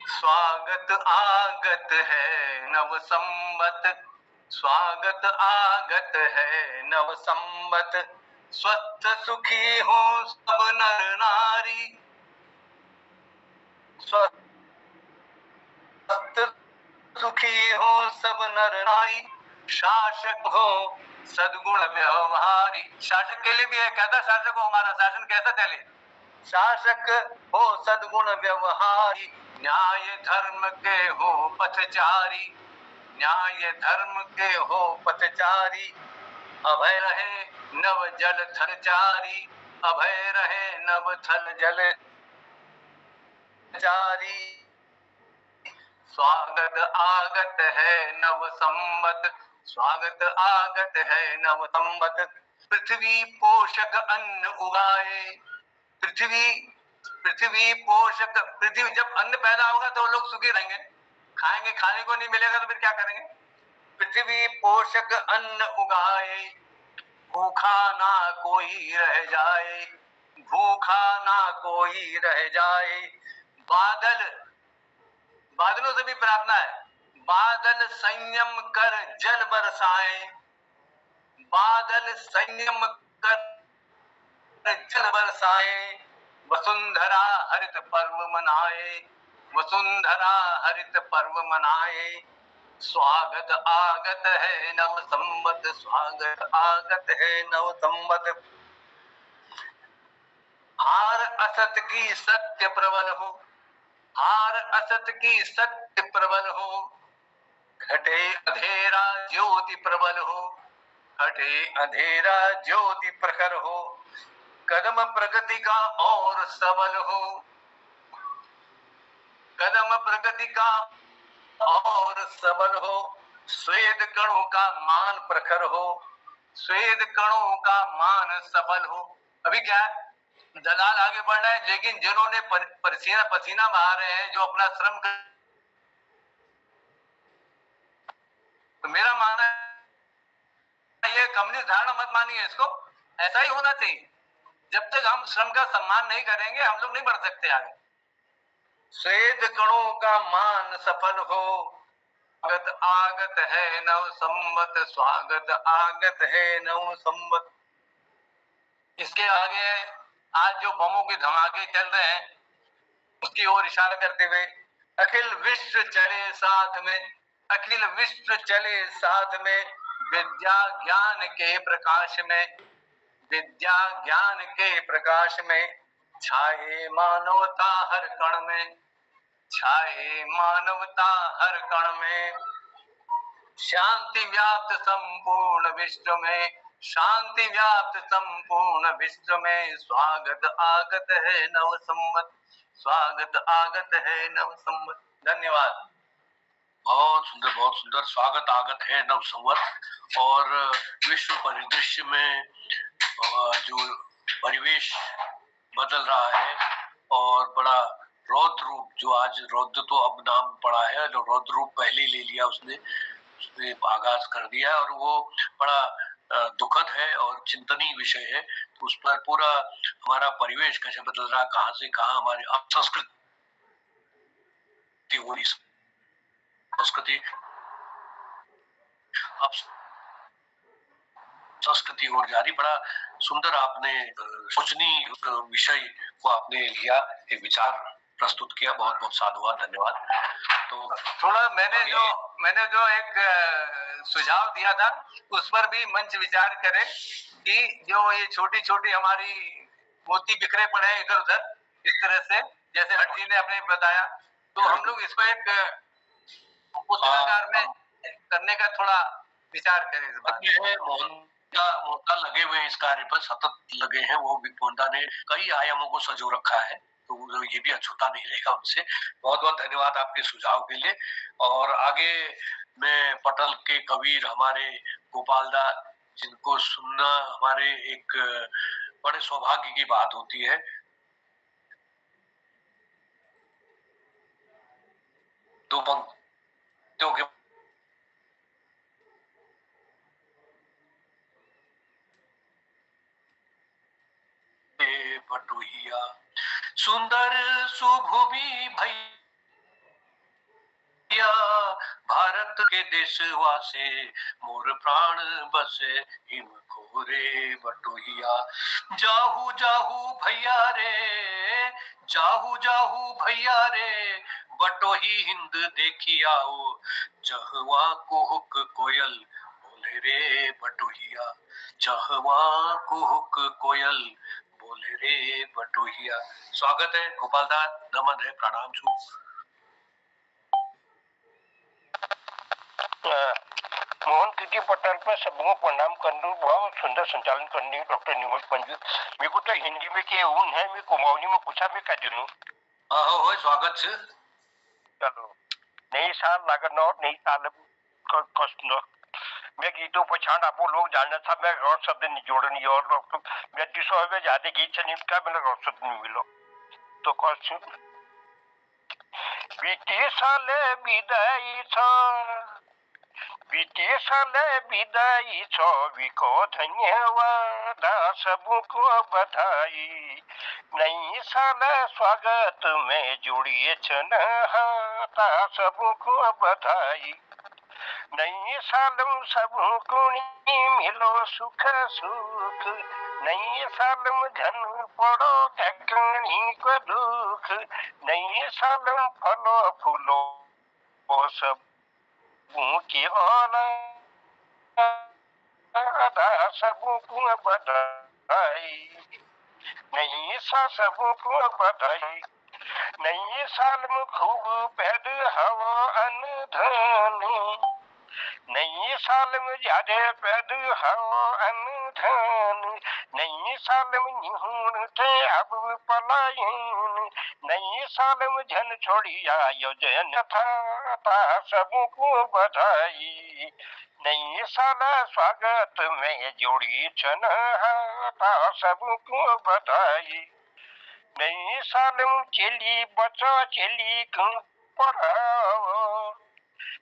स्वागत आगत है नव संवत, स्वागत आगत है नव संवत, स्वस्थ सुखी हो सब नर नारी, स्वस्थ सुखी हो सब नर नारी, शासक हो सद्गुण व्यवहारी। शासक के लिए भी है, कहता शासक हो हमारा शासन कैसा चले, शासक हो सद्गुण व्यवहारी, न्याय धर्म के हो पथचारी, न्याय धर्म के हो पथचारी, अभय रहे नव जल थल चारी, अभय रहे नव थल जल चारी। स्वागत आगत है नव संवत, स्वागत आगत है नव संवत। पृथ्वी पोषक अन्न उगाए, पृथ्वी पोषक, पृथ्वी जब अन्न पैदा होगा तो लोग सुखी रहेंगे, खाएंगे, खाने को नहीं मिलेगा तो फिर क्या करेंगे। पृथ्वी पोषक अन्न उगाए, भूखा ना कोई रह जाए, भूखा ना कोई रह जाए। बादलों से भी प्रार्थना है, बादल संयम कर जल बरसाए, बादल संयम कर जल बरसाए। वसुंधरा हरित पर्व मनाए, वसुंधरा हरित पर्व मनाए। स्वागत आगत है नव संवत, स्वागत आगत है नव संवत। हार असत की सत्य प्रबल हो, हार असत की सत्य प्रबल हो। घटे अंधेरा ज्योति प्रबल हो, घटे अंधेरा ज्योति प्रखर हो। कदम प्रगति का और सबल हो, कदम प्रगति का और सबल हो। स्वेद कणों का मान प्रखर हो, स्वेद कणों का मान सफल हो। अभी क्या है, दलाल आगे बढ़ रहे हैं, लेकिन जिन्होंने पसीना पसीना बहा रहे हैं, जो अपना श्रम कर, तो मेरा मानना है ये कम्युनिस्ट धारणा मत मानिए, इसको ऐसा ही होना चाहिए। जब तक हम श्रम का सम्मान नहीं करेंगे हम लोग नहीं बढ़ सकते आगे। स्वेद कणों का मान सफल हो, स्वागत आगत है नव संवत, स्वागत आगत है नव संवत। इसके आगे आज जो बमों के धमाके चल रहे हैं उसकी ओर इशारा करते हुए, अखिल विश्व चले साथ में, अखिल विश्व चले साथ में, विद्या ज्ञान के प्रकाश में, विद्या ज्ञान के प्रकाश में। छाए मानवता हर कण में, छाए मानवता हर कण में। शांति व्याप्त संपूर्ण विश्व में, शांति व्याप्त संपूर्ण विश्व में। स्वागत आगत है नव संवत, स्वागत आगत है नव संवत। धन्यवाद। बहुत सुंदर स्वागत आगत है नव संवत। और विश्व परिदृश्य में जो परिवेश बदल रहा है और बड़ा रौद्र रूप, जो आज रौद्र तो अब नाम पड़ा है, जो रौद्र रूप पहले ले लिया उसने आगाज कर दिया, और वो बड़ा दुखद है और चिंतनीय विषय है। तो उस पर पूरा हमारा परिवेश कैसे बदल रहा, कहां से कहां हमारी संस्कृति हो रही, संस्कृति अब संस्कृति और जारी। बड़ा सुंदर आपने सोचनी विषय को आपने लिया, एक विचार प्रस्तुत किया, बहुत बहुत साधुवाद, धन्यवाद। तो थोड़ा मैंने जो एक सुझाव दिया था उस पर भी मंच विचार करे कि जो ये छोटी छोटी हमारी मोती बिखरे पड़े हैं इधर उधर, इस तरह से जैसे भट्ट जी ने अपने बताया, तो हम लोग इसको एक पुस्तकाकार में करने का थोड़ा विचार करें। मोहनदा लगे हुए इस कार्य पर, सतत लगे हैं वो। मोहनदा ने कई आयामों को संजो रखा है, तो ये भी अछूता नहीं रहेगा उनसे। बहुत बहुत धन्यवाद आपके सुझाव के लिए। और आगे मैं पटल के कबीर हमारे गोपाल दा, जिनको सुनना हमारे एक बड़े सौभाग्य की बात होती है। दो पंक्तियों के बटोहिया, सुंदर सुभुवि भैया, भारत के देशवासे मोर प्राण बसे हिम खोरे बटोहिया। जाहू जाहू भैया रे, जाहू जाहू भैया रे, बटोही हिंद देखी आओ, जहवा कुहुक कोयल बोले रे बटोहिया, जहवा कुहुक कोयल बोले रे बटोहिया। स्वागत है गोपाल दा, नमन है, प्रणाम छू। मोहन कीर्ति पटेल पर सबको प्रणाम करने, बहुत सुंदर संचालन करने डॉक्टर निमोल पंजू। मेरे को तो हिंदी में के ऊन है, मैं कुमाऊनी में पूछा मैं कह दूं। हो स्वागत से चलो नई साल लागन और नई साल कष्ट न मैं गीतों पछाण आपको लोग जानना था, मैं और शब्द नहीं जोड़नी और मैं दिशा में ज्यादा गीत से निपटा मैंने और शब्द नहीं मिलो तो कष्ट बीते साले विदाई था, बीते साले विदाई छवि को धन्यवाद सबको बधाई, नई साल स्वागत में जुड़िए छन हाता सबको बधाई, नई साल सबको मिलो सुख सुख, नई साल धन पड़ो ककनी को दुख, नई साल फलो फूलो सब की औलादा सबको बधाई, नई साल सबको बधाई, नई साल में खूब पैद हवा अनधन, नई साल में ज्यादा पैद हवा अनधन, नई साल में निहुण थे अब पलायन, नई साल में जन छोड़िया योजन था सबको बधाई, नई साल स्वागत में जोड़ी छन हाता सबको बधाई, नई साल चली बचा चली पढ़ाओ,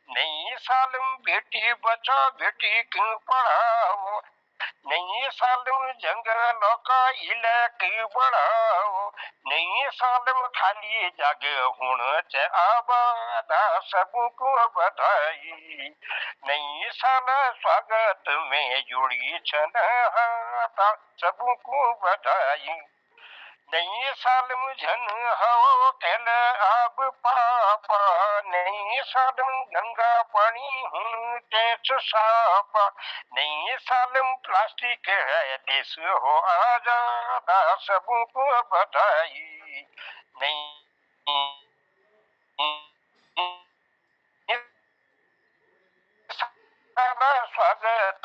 नई साल बेटी बचा बेटी पढ़ाओ, नई साल जंगल का इलाके बढ़ाओ, नई साल खाली जगह होना च आबादा सबको बधाई, नई साल स्वागत में जुड़ी छन हाता सबको बधाई, नई साल मुझन हो कल अब पापा, नई साल गंगा पानी हूँ तेज सापा, नई साल प्लास्टिक है देश हो आजादा सबको बधाई, नई साल स्वागत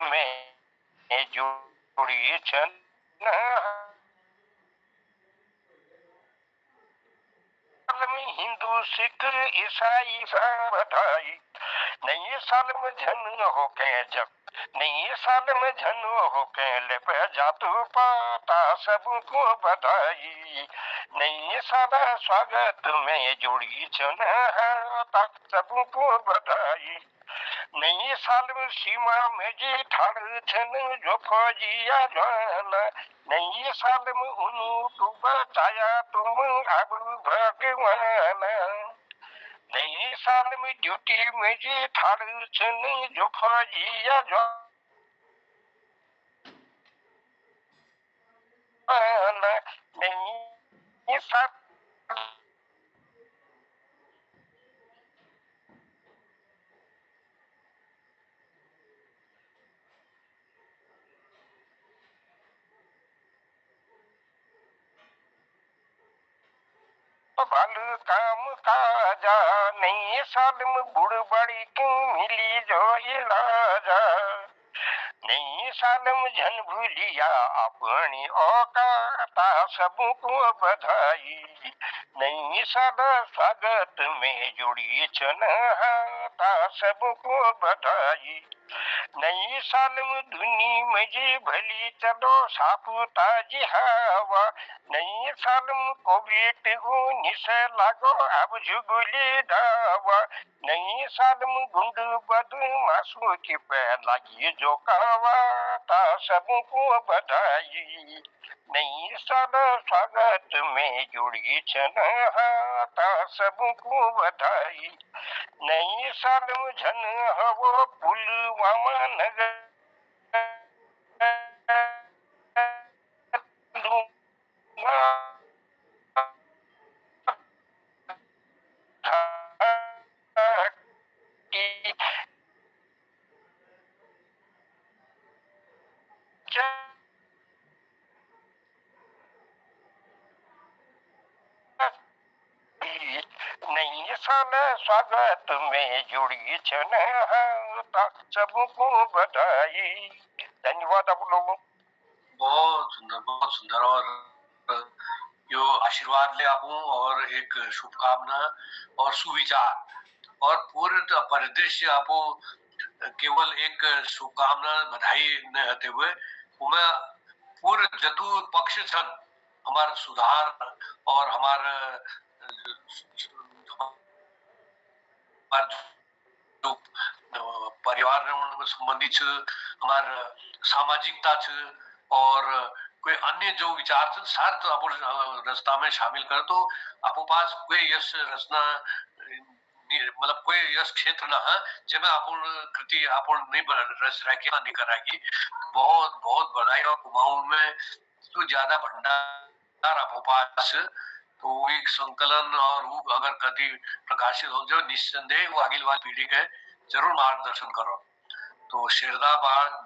में जुड़ी छन में हिंदू सिख ईसाई सब बधाई, नई साल में धन हो के जब, नई साल में धन हो के लेप जातु पाता सबको बधाई, नई साल स्वागत में जोड़ी छन हाता सबको बधाई, नई साल में सीमा में जी ठाड़ छन जो फौजिया ज्वाला, नई साल में उन्हें बचाया तुम अब भगवान, नई साल में ड्यूटी में जी ठाड़ छन जो फौजिया ज्वाला, नई साल भल काम काजा, नई साल में बुढ़ बड़ी क्यों मिली जो इलाजा, नई साल में जन भूलिया अपनी औकाता सबको बधाई, नई साल स्वागत में जुड़ी छन हाता सबको बधाई, नई साल में दुनी में जी भली चलो सापू ताजी हवा, नई साल में कोविड 19 लागो अब जुगुली दावा, नई साल में गुंड बदमाशों की लगी जो कावा ता सबको बधाई, नई साल स्वागत में जुड़ी छन हाता सबको बधाई, नई साल में झन हवो पुलवामा नगर नई छन स्वागत में जुड़ी छन सबको बधाई। धन्यवाद आप लोगों। बहुत सुंदर और यो आशीर्वाद ले आपू और एक शुभकामना और सुविचार और पूर्ण परिदृश्य आपो केवल एक शुभकामना बधाई न होते हुए उमे पूर्ण जतु पक्ष छन हमारा सुधार और हमारा जो परिवार संबंधी छ हमारा सामाजिकता छ और कोई अन्य जो विचार छ सार तो आप रचना में शामिल कर तो आपको पास कोई यश रचना मतलब कोई यश क्षेत्र ना है जिसमें अपन कृति अपन नहीं रच रखी नहीं कर रखी बहुत बहुत बधाई और कुमाऊं में तो ज्यादा भंडार आपको पास तो एक संकलन और वो अगर कभी प्रकाशित हो जाए निस्संदेह वो अगली वाली पीढ़ी के जरूर मार्गदर्शन करो तो शेरदा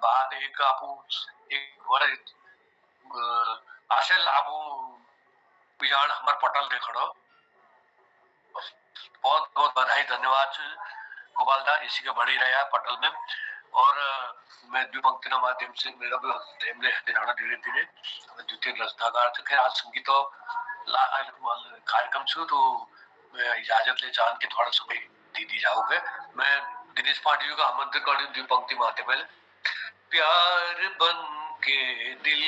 बाद एक आपू एक बड़े आशल आपू बिजान हमार पटल देखो बहुत बहुत बधाई धन्यवाद गोपाल दा इसी के बढ़ी रहा पटल में और मैं द्विपंक्ति के माध्यम से मेरा भी टाइम ले जाना धीरे धीरे द्वितीय रचनाकार थे आज संगीत कार्यक्रम छू तो मैं इजाजत ले चाह के थोड़ा समय दी जाओगे मैं दिनेश पांडे का आमंत्रण कर द्विपंक्ति माध्यम में प्यार बन के दिल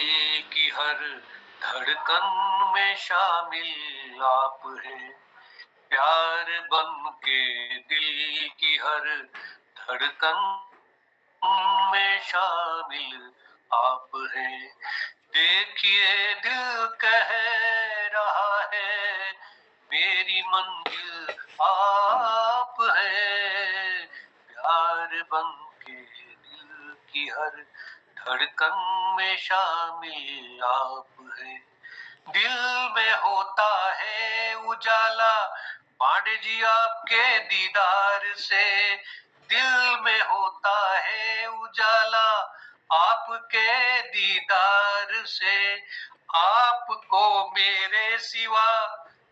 की हर धड़कन में शामिल आप हैं प्यार बन के दिल की हर धड़कन में शामिल आप हैं देखिए दिल कह रहा है मेरी मंजिल आप है प्यार बन के दिल की हर धड़कन में शामिल आप है दिल में होता है उजाला पांडे जी आपके दीदार से दिल में होता है उजाला आपके दीदार से आपको मेरे सिवा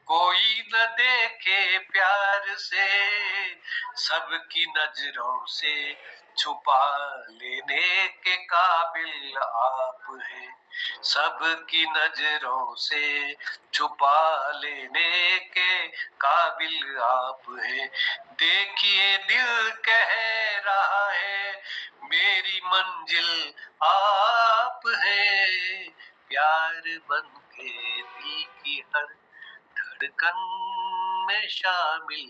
कोई न देखे प्यार से सबकी नजरों से छुपा लेने के काबिल आप हैं सबकी नजरों से छुपा लेने के काबिल आप हैं देखिए दिल कह रहा है मेरी मंजिल आप हैं प्यार बन के दिल की हर धड़कन में शामिल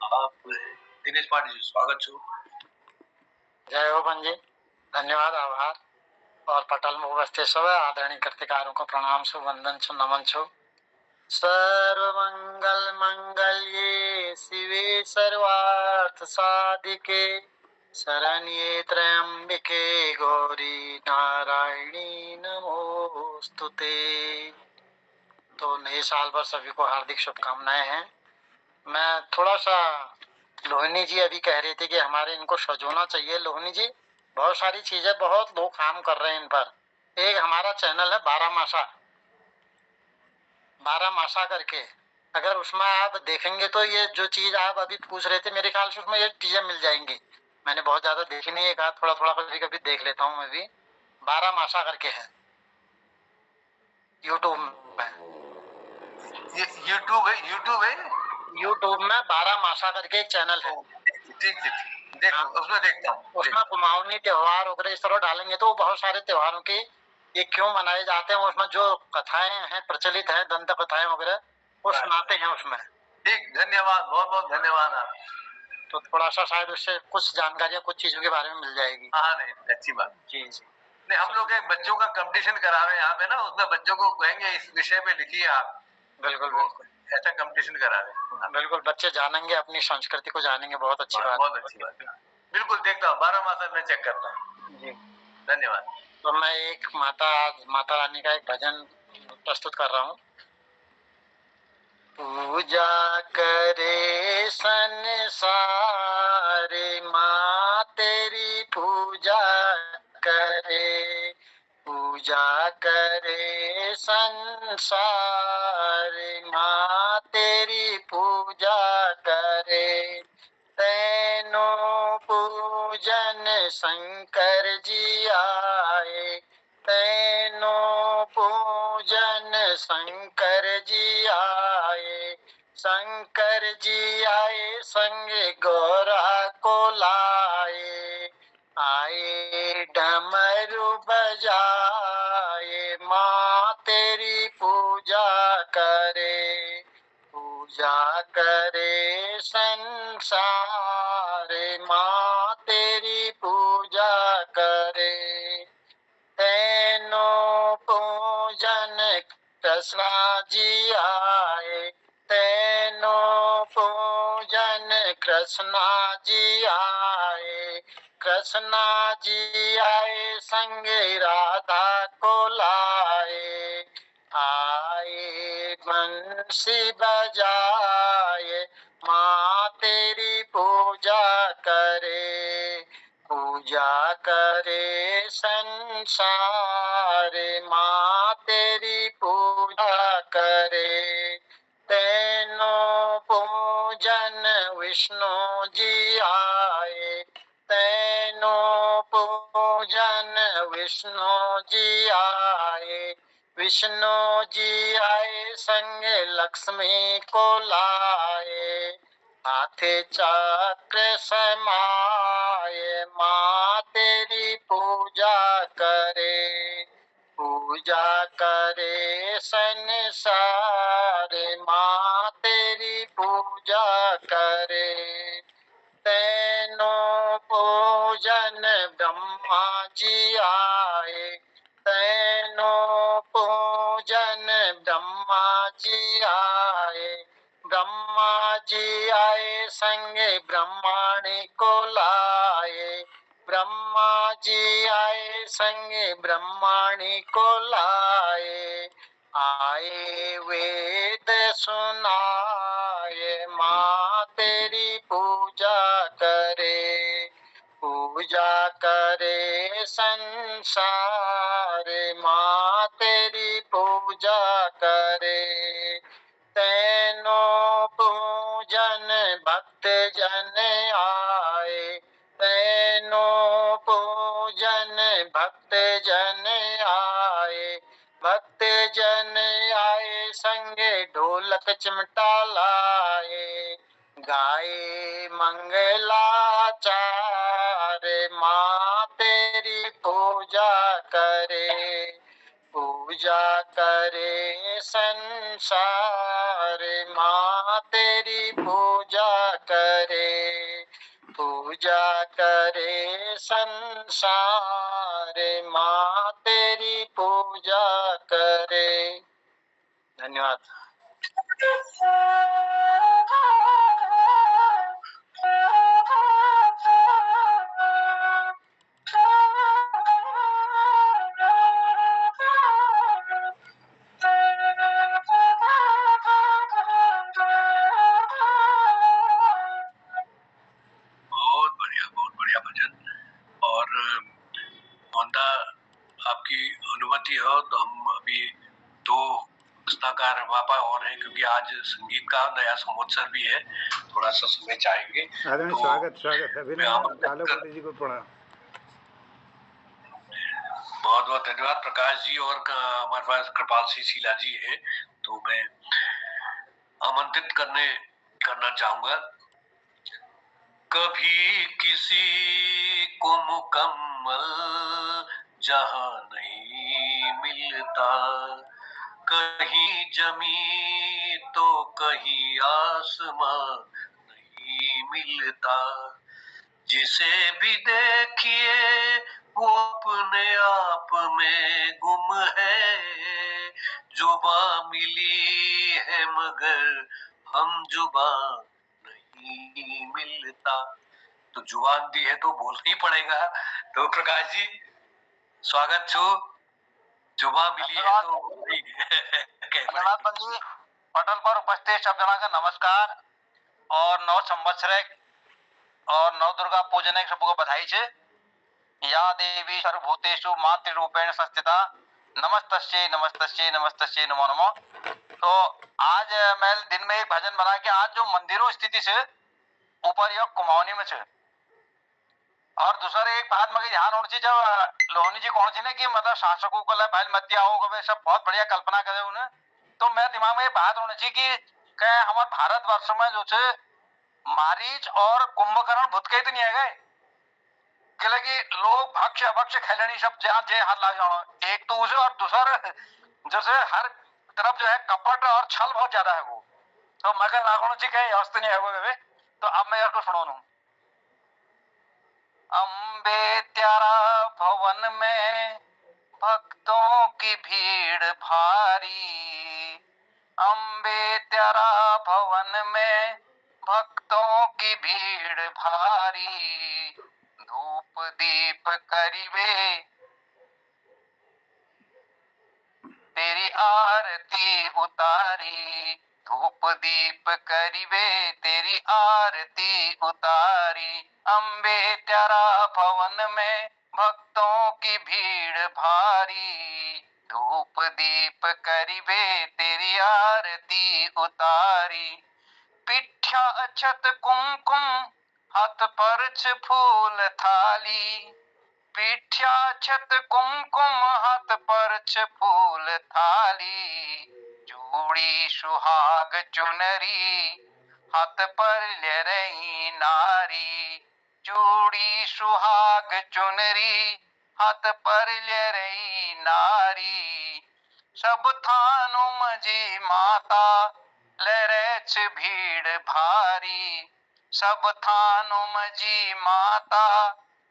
आप हैं दिनेश पाटिल जी स्वागत छो जय हो बंजी धन्यवाद आभार और पटल में उपस्थित सब आदरणीय कृतिकारों को प्रणाम छो वंदन छो नमन छो सर्व मंगल मंगल्ये शिवे सर्वार्थ साधिके शरण्ये त्र्यंबिके गौरी नारायणी नमोस्तुते। तो नए साल पर सभी को हार्दिक शुभकामनाएं हैं। मैं थोड़ा सा लोहनी जी अभी कह रहे थे कि हमारे इनको सजोना चाहिए। लोहनी जी बहुत सारी चीजें बहुत लोग काम कर रहे हैं इन पर। एक हमारा चैनल है 12 मासा करके, अगर उसमें आप देखेंगे तो ये जो चीज आप अभी पूछ रहे थे मेरे ख्याल से उसमें ये चीजें मिल जाएंगी। मैंने बहुत ज्यादा देखी नहीं है, एक थोड़ा थोड़ा कभी कभी देख लेता हूँ मैं भी। 12 मासा करके है यूट्यूब में। यूट्यूब में 12 मासा करके एक चैनल है। ठीक देखो उसमें देखता हूँ। उसमें कुमाऊनी त्योहार वगैरह इस तरह डालेंगे तो बहुत सारे त्योहारों के ये क्यों मनाए जाते हैं, उसमें जो कथाएं हैं प्रचलित है, दंत कथाएं वगैरह वो सुनाते हैं उसमें। ठीक धन्यवाद, बहुत बहुत धन्यवाद आप। तो थोड़ा सा शायद उससे कुछ जानकारियां कुछ चीजों के बारे में मिल जाएगी। हाँ नहीं अच्छी बात। जी जी नहीं हम लोग एक बच्चों का कंपटीशन करा रहे हैं यहाँ पे ना, उसमें बच्चों को कहेंगे इस विषय पे लिखिए आप। बिल्कुल बिल्कुल ऐसा कंपटीशन करा रहे हैं। बिल्कुल बच्चे जानेंगे, अपनी संस्कृति को जानेंगे। बहुत अच्छी बात, बहुत अच्छी बात। बिल्कुल देखता हूँ 12 मासा में चेक करता हूँ जी। धन्यवाद। तो मैं एक माता रानी का एक भजन प्रस्तुत कर रहा हूँ। पूजा करे संसार माँ तेरी पूजा करे, पूजा करे संसार माँ तेरी पूजा करे। पूजन शंकर जी आए, तैनो पूजन शंकर जी आए, शंकर जी आए संग गौरा को लाए, आए डमरू बजाए, माँ तेरी पूजा करे, पूजा करे संसार, माँ तेरी पूजा करे, तैनो पूजन कृष्णा जी आए, तैनो पूजन कृष्णा जी आए, कृष्णा जी आए संग राधा को लाए, आए बंसी बजाए, माँ तेरी पूजा करे, पूजा करे संसार, माँ तेरी पूजा करे, तैनो पूजन विष्णु जी आए, तैनो पूजन विष्णु जी आए, विष्णु जी आए संग लक्ष्मी को लाए, हाथे चक्र समाये, माँ तेरी पूजा करे, पूजा करे संसार, माँ तेरी पूजा करे, तैनो पूजन ब्रह्मा जी आए, तैनो पूजन ब्रह्मा जी आए, ब्रह्मा जी आए संग ब्रह्माणी को लाए, ब्रह्मा जी आए संग ब्रह्माणी को लाए, आए वेद सुनाए, माँ तेरी पूजा करे, पूजा करे संसार, माँ तेरी पूजा करे, तैनो पूजन भक्त जन आए, तैनो पूजन भक्त जन आए, भक्त जन आए संगे ढोलक चिमटा लाए, गाए मंगलाचार, माँ तेरी पूजा करे, पूजा करे संसार, माँ तेरी पूजा करे, पूजा करे संसार, माँ तेरी पूजा करे। धन्यवाद। बहुत बढ़िया भजन। और मोहनदा, आपकी अनुमति हो तो हम अभी दो पुस्तकार वापा और हैं, क्योंकि आज संगीत का नया संवत्सर भी है, थोड़ा सा समय चाहेंगे। आदरणीय तो स्वागत अभिनंदन, मैं कालाकोटी जी को प्रणाम। बहुत बहुत धन्यवाद प्रकाश जी। और हमारे पास कृपाल सिंह शीला जी है, तो मैं आमंत्रित करना चाहूंगा। कभी किसी को मुकम्मल जहां नहीं मिलता, कहीं जमी तो कहीं आसमां नहीं मिलता, जिसे भी देखिए वो अपने आप में गुम है, जुबां मिली है मगर हम जुबां नहीं मिलता। तो जुबान दी है तो बोलना ही पड़ेगा। तो प्रकाश जी स्वागत छो, जुबान मिली है तो धन्यवाद पंजी। पटल पर उपस्थित सब जना का नमस्कार और नव संवत्सर और नव दुर्गा पूजन सबको बधाई छे। या देवी सर्वभूतेषु मातृरूपेण संस्थिता, नमस्तस्यै नमस्तस्यै नमस्तस्यै नमो नमः। तो आज मैं दिन में एक भजन बना के आज जो मंदिरों स्थिति से ऊपर यह कुमाऊनी में छे, और दूसरा एक बात मगर ध्यान होनी चाहिए, जब लोहनी जी कौन सी ना कि मतलब शासकों को पहले मत आओ कभी सब बहुत बढ़िया कल्पना करे उन्हें, तो मेरे दिमाग में ये बात होनी चाहिए कि हमारे भारतवर्ष में जो है मारीच और कुंभकर्ण भूत के नहीं है गए कि लगी लोग भक्ष अभक्ष खेलनी सब जहाँ जे हाथ ला जाओ, एक तो उसे और दूसरा जैसे हर तरफ जो है कपट और छल बहुत ज्यादा है वो, तो मगर लागों चाहिए अवस्था नहीं है वो। तो अब मैं इसको सुनो नू। अम्बे तेरा भवन में भक्तों की भीड़ भारी, अम्बे तेरा भवन में भक्तों की भीड़ भारी, धूप दीप करीबे तेरी आरती उतारी, धूप दीप करीबे तेरी आरती उतारी, अम्बे तेरा भवन में भक्तों की भीड़ भारी, धूप दीप करीबे तेरी आरती उतारी, पिठ्या अक्षत कुमकुम हाथ परछ फूल थाली, पिठ्या छत कुमकुम हाथ परछ फूल थाली, चूड़ी सुहाग चुनरी हाथ पर ले रही नारी, चूड़ी सुहाग चुनरी हाथ पर ले रही नारी, सब थानों मजी माता ले रेच भीड़ भारी, सब थानों मजी माता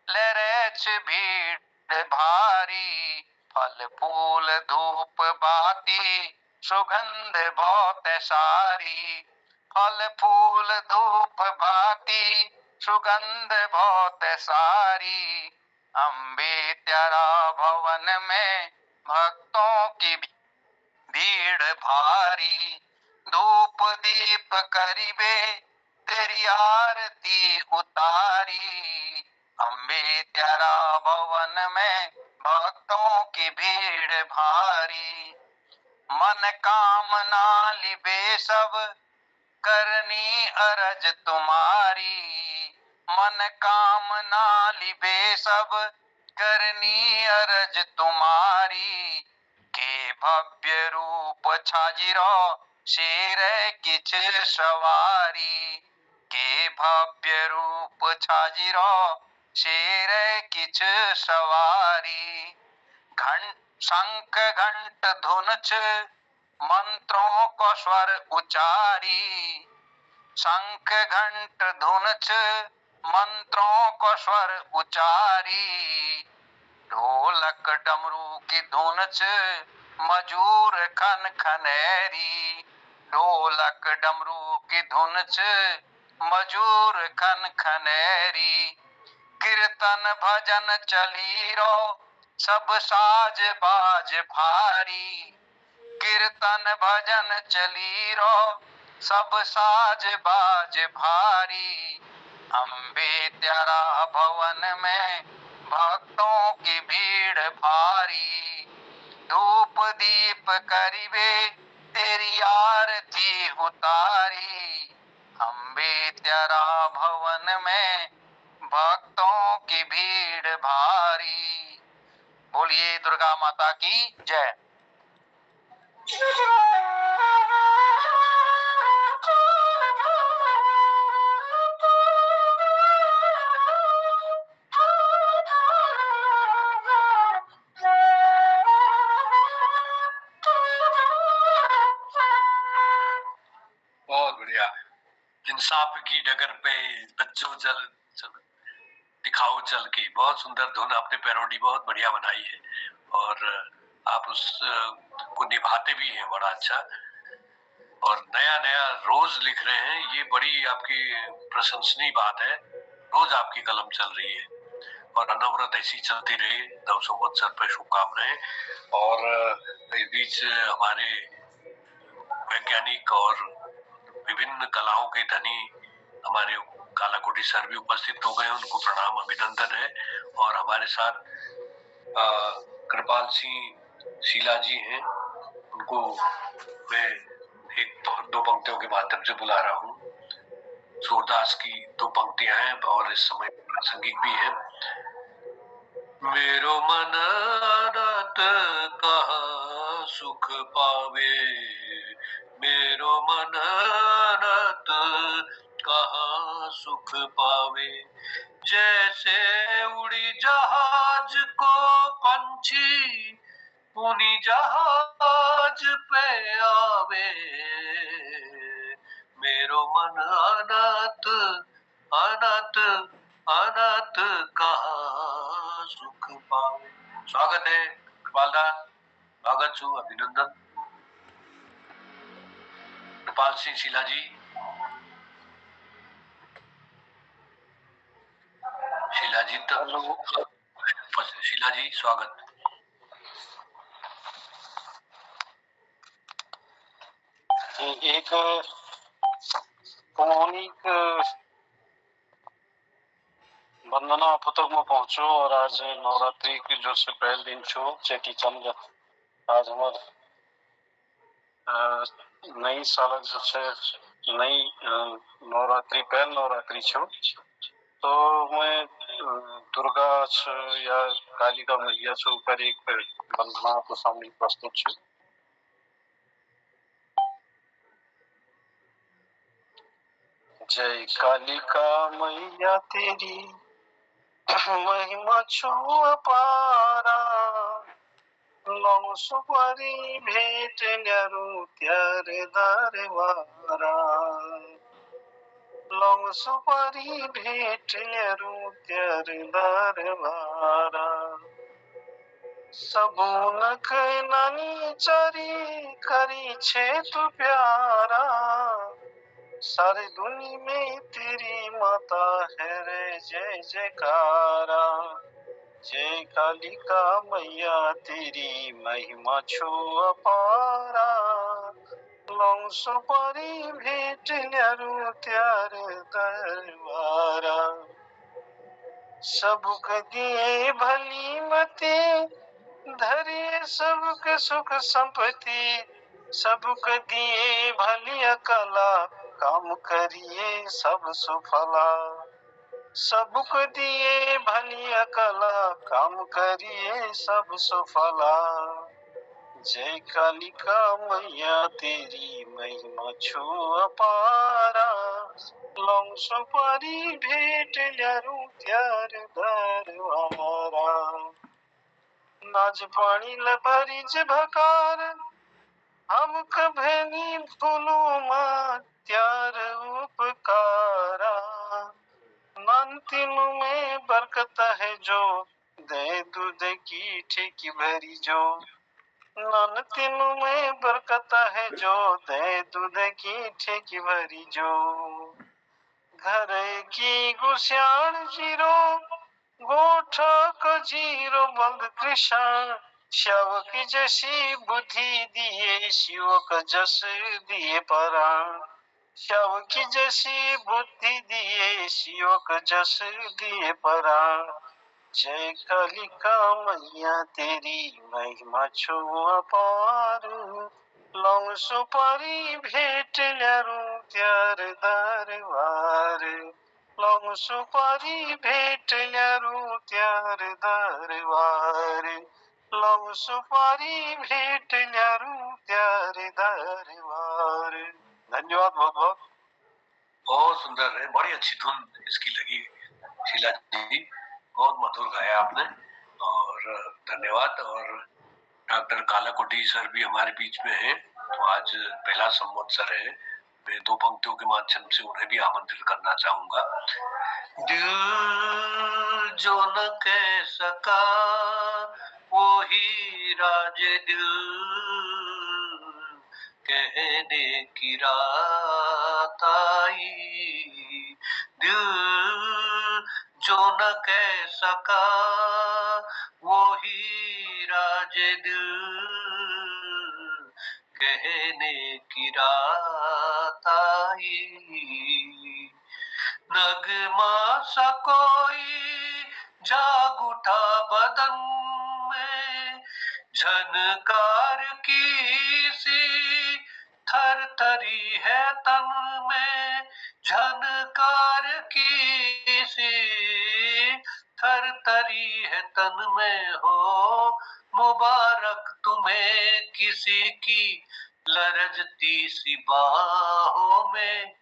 लरेच भीड़ भारी, फल फूल धूप बाती सुगंध बहुत सारी, फल फूल धूप बाती सुगंध बहुत सारी, अम्बे तेरा भवन में भक्तों की भीड़ भारी, धूप दीप करीबे तेरी आरती उतारी, अम्बे तेरा भवन में भक्तों की भीड़ भारी, मन कामना लिबे सब करनी अरज तुम्हारी, मन कामना लिबे सब करनी अरज तुम्हारी, के भव्य रूप छाजिरो शेर किछ सवारी, के भव्य रूप छाजिरो शेर किछ सवारी, घंट शंख घंट धुन छ मंत्रों को स्वर उचारी, शंख घंट धुन छ मंत्रों को स्वर उचारी, ढोलक डमरू की धुन छ मजूर खन खनेरी, ढोलक डमरू की धुन छ मजूर खन खनेरी, कीर्तन भजन चली रो सब साज बाज भारी, कीर्तन भजन चली रो सब साज बाज भारी, अम्बे तेरा भवन में भक्तों की भीड़ भारी, धूप दीप करीबे तेरी आरती उतारी, अम्बे तेरा भवन में भक्तों की भीड़ भारी। बोलिए दुर्गा माता की जय। बहुत बढ़िया। इंसाफ की डगर पे बच्चों चल दिखाओ चल के, बहुत सुंदर धुन आपने पैरोडी बहुत बढ़िया बनाई है और आप उस को निभाते भी हैं बड़ा अच्छा, और नया नया रोज लिख रहे हैं, ये बड़ी आपकी प्रशंसनीय बात है। रोज आपकी कलम चल रही है और अनवरत ऐसी चलती रही। नव संवत्सर पर शुभकामनाएं। और इस बीच हमारे वैज्ञानिक और विभिन्न कलाओं के धनी हमारे कालाकोटी सर भी उपस्थित हो गए, उनको प्रणाम अभिनंदन है। और हमारे साथ कृपाल सिंह शीला जी हैं, उनको मैं एक दो पंक्तियों के माध्यम से बुला रहा हूँ। सूरदास की दो पंक्तियां हैं और इस समय प्रासंगिक भी है। मेरो मन अनत कहाँ सुख पावे, मेरो मन अनत कहाँ सुख पावे। जैसे उड़ी जहाज को पंछी उनी जहाज पे आवे, मेरो मन अनत अनत अनत कहाँ सुख पावे। स्वागत है कृपालदा, स्वागत छू, अभिनंदन। कृपाल सिंह शीला जी, शीला जी तक, शीला जी स्वागत। एक कमोनिक वंदना पुस्तक में पहुंचो और आज नवरात्रि के जो से पहले दिन छो चेटी चंद, आज हमार नई साल जो से नई नवरात्रि पहल नवरात्रि छो, तो मैं दुर्गा या कालिका मैया छो ऊपर एक वंदना को सामने प्रस्तुत छो। जय कालिका मैया तेरी महिमा छो अपारा, लौंग सुपारी भेंट न्यारू त्यारे दरबारा, लौंग सुपारी भेंट न्यारू त्यारे दरबारा। सबून नानी चरी करी छे तू प्यारा, सारे दुनिया में तेरी माता है रे जय जयकारा। जय कालिका मैया तेरी महिमा छो अपारा, लौंग सुपारी भेंट न्यारू त्यारे दरबारा। सबक दिए भली मती धरे सबके सुख संपत्ति, सबक दिए भली कला काम करिए सब सुफला। सबक दिए भली कला काम करिए सब सुफला। जय कालिका मैया तेरी महिमा छो अपारा, लौंग सुपारी भेंट न्यारू त्यार दरबारा। नाज पानी लभरिज भकार हम कभनी भूलू मां त्यार उपकारा। नन तीनों में बरकत है जो दे दूध की ठेकी भरी जो, नन तीनों में बरकत है जो दे दूध की ठेकी भरी जो। घर की गुस्याण जीरो गोठा को जीरो बंद कृष्ण, शव की जैसी बुद्धि दिए शिव का जस दिए पराण। शव की जैसी बुद्धि दिए शिव का जस दिए पराण। जय कालिका मैया तेरी महिमा छो अपार, लौंग सुपारी भेंट न्यारू त्यार दरबार। लौंग सुपारी भेंट न्यारू त्यार दरबार, लौंग सुपारी भेंट न्यारू त्यार दरबार। धन्यवाद बहुत बहुत। बहुत सुंदर है, बड़ी अच्छी धुन इसकी लगी शीला जी, बहुत मधुर गाया आपने और धन्यवाद। और डॉक्टर कालाकोटी सर भी हमारे बीच में हैं, तो आज पहला संवत्सर है, मैं दो पंक्तियों के माध्यम से उन्हें भी आमंत्रित करना चाहूंगा। दिल जो न कह सका वो ही राज दिल कहने की रात आई। दिल जो न कह सका वो ही राज दिल कहने की रात आई। नगमा सा कोई जाग उठा बदन में, झनकार की सी थर थरी है तन में, झनकार की सी थरथरी है तन में हो, मुबारक तुम्हें किसी की लरजती सी बाहों में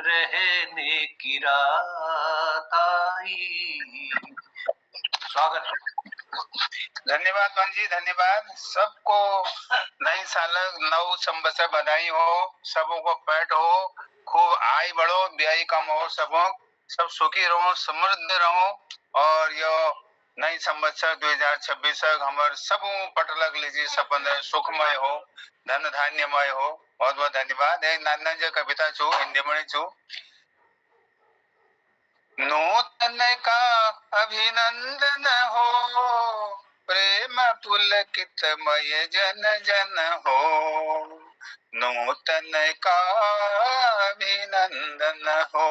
रहने की रात आई। स्वागत। धन्यवाद पंजी, धन्यवाद सबको। नई साल नव संवत्सर बधाई हो, सबों को पेट हो, खूब आय बढ़ो, ब्याई कम हो, सबों सब सुखी रहो, समृद्ध रहो। और यो नई संवत्सर 2026 हमार सब पटलक लीजिए सपन सुखमय हो, धन धान्यमय हो। बहुत बहुत धन्यवाद। एक नाना जो कविता छू हिंदी में छू। नूतन का अभिनंदन हो, प्रेम पुलकितमय जन जन हो। नूतन का अभिनंदन हो,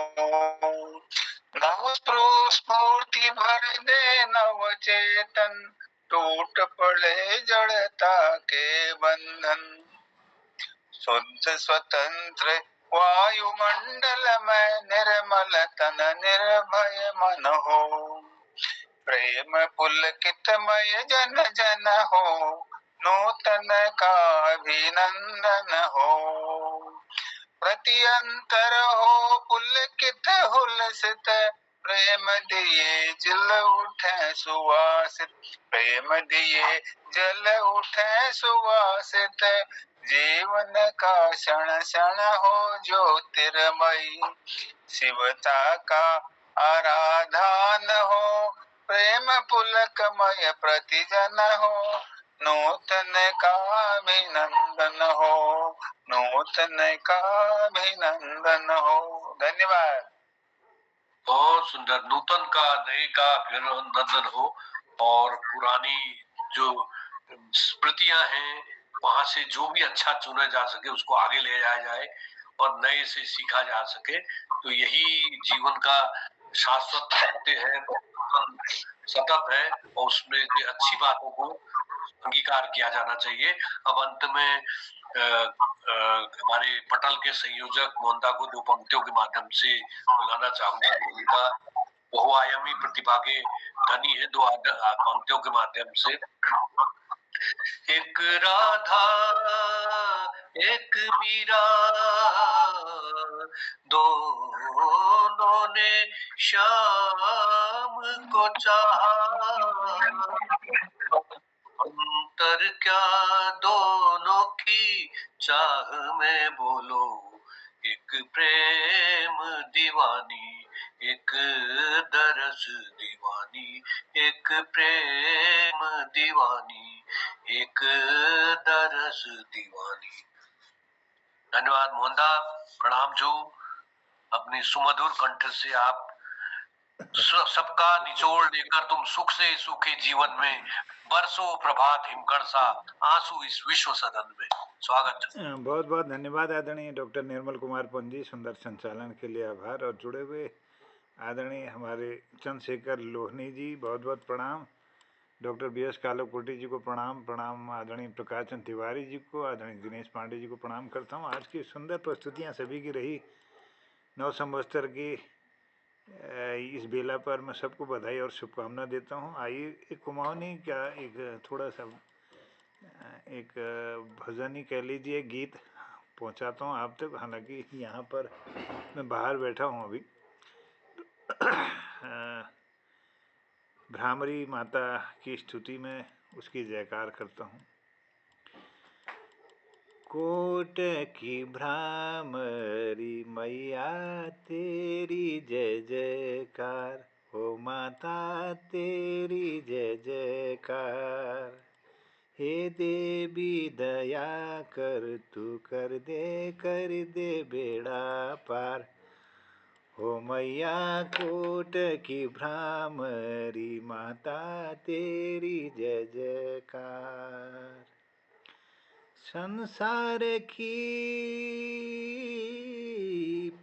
नव स्फूर्ति भर दे नव चेतन, टूट पड़े जड़ता के बंधन। शुद्ध स्वतंत्र वायुमंडल में निर्मल तन निर्भय मन हो। प्रेम पुलकितमय जन जन हो, नूतन का अभिनंदन हो। प्रत्यंतर हो पुलकित हुलसित, प्रेम दिए जल उठे सुवासित। प्रेम दिए जल उठे सुवासित, जीवन का क्षण क्षण हो ज्योतिर्मयी। शिवता का आराधन हो, प्रेम पुलकमय प्रतिजन हो। नूतन का अभिनंदन हो, नूतन का अभिनंदन हो। धन्यवाद। बहुत सुंदर। नूतन का नए का अभिनंदन हो और पुरानी जो स्मृतियां हैं वहां से जो भी अच्छा चुना जा सके उसको आगे ले जाया जाए और नए से सीखा जा सके। तो यही जीवन का शाश्वत सत्य है, सतत है और उसमें जो अच्छी बातों को अंगीकार किया जाना चाहिए। अब अंत में हमारे पटल के संयोजक मोहनदा को 2 पंक्तियों के माध्यम से बुलाना चाहूंगा। उनका बहुआयामी प्रतिभा के धनी है। 2 पंक्तियों के माध्यम से। एक राधा एक मीरा, दोनों ने श्याम को चाहा, अंतर क्या दोनों की चाह में बोलो। एक प्रेम दीवानी, एक दरस दीवानी, एक प्रेम दीवानी, एक दरस दीवानी। धन्यवाद मोहनदा, प्रणाम जू। अपनी सुमधुर कंठ से आप सबका निचोड़ लेकर तुम सुख से सुखी जीवन में बरसों प्रभात हिमकण सा आंसू इस विश्व सदन में। स्वागत। बहुत बहुत धन्यवाद आदरणीय डॉक्टर निर्मल कुमार पंजी, सुंदर संचालन के लिए आभार। और जुड़े हुए आदरणीय हमारे चंद्रशेखर लोहनी जी, बहुत बहुत प्रणाम। डॉक्टर BS कालोकोटी जी को प्रणाम। प्रणाम आदरणीय प्रकाश चंद तिवारी जी को, आदरणीय दिनेश पांडे जी को प्रणाम करता हूँ। आज की सुंदर प्रस्तुतियाँ सभी की रही। नव संवत्सर की इस बेला पर मैं सबको बधाई और शुभकामना देता हूँ। आइए एक कुमाऊनी क्या एक थोड़ा सा एक भजन ही कह लीजिए, गीत पहुँचाता हूँ आप तक। हालांकि यहाँ पर मैं बाहर बैठा हूँ अभी। भ्रामरी माता की स्तुति में उसकी जयकार करता हूँ। कोट की भ्रामरी मैया तेरी जय जयकार, हो माता तेरी जय जयकार। हे देवी दया कर, तू कर दे बेड़ा पार, हो मैया कोट की भ्रामरी माता तेरी जय जयकार। संसार की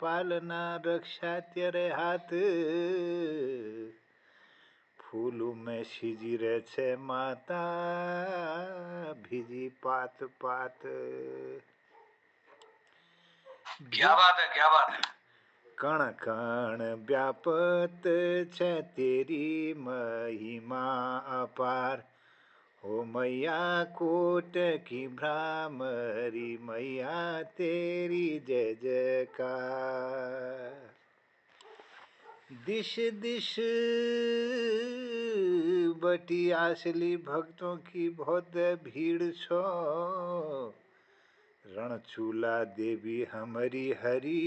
पालना रक्षा तेरे हाथ, फूलों में सिजी रहे छे माता भिजी पात पात। क्या बात है, क्या बात है। कण कण व्यापत छे तेरी महिमा अपार। हो मैया कोट की भ्रामरी मैया तेरी जय जयकार। दिश दिश बटी असली भक्तों की बहुत भीड़ छो। रणचूला देवी हमारी हरी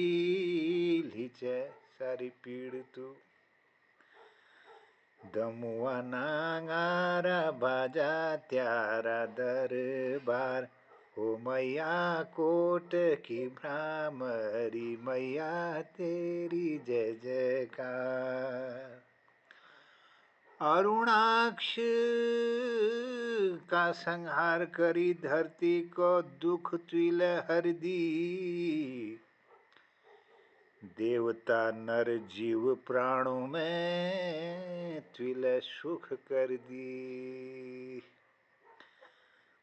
लीचे सारी पीड़ तू। दमुआ नांगारा बाजा त्यारा दरबार। ओ मैया कोट की भ्रामरी मैया तेरी जय जयकार। अरुणाक्ष का संहार करी धरती को दुख तुल हर दी। देवता नर जीव प्राणों में तुल सुख कर दी।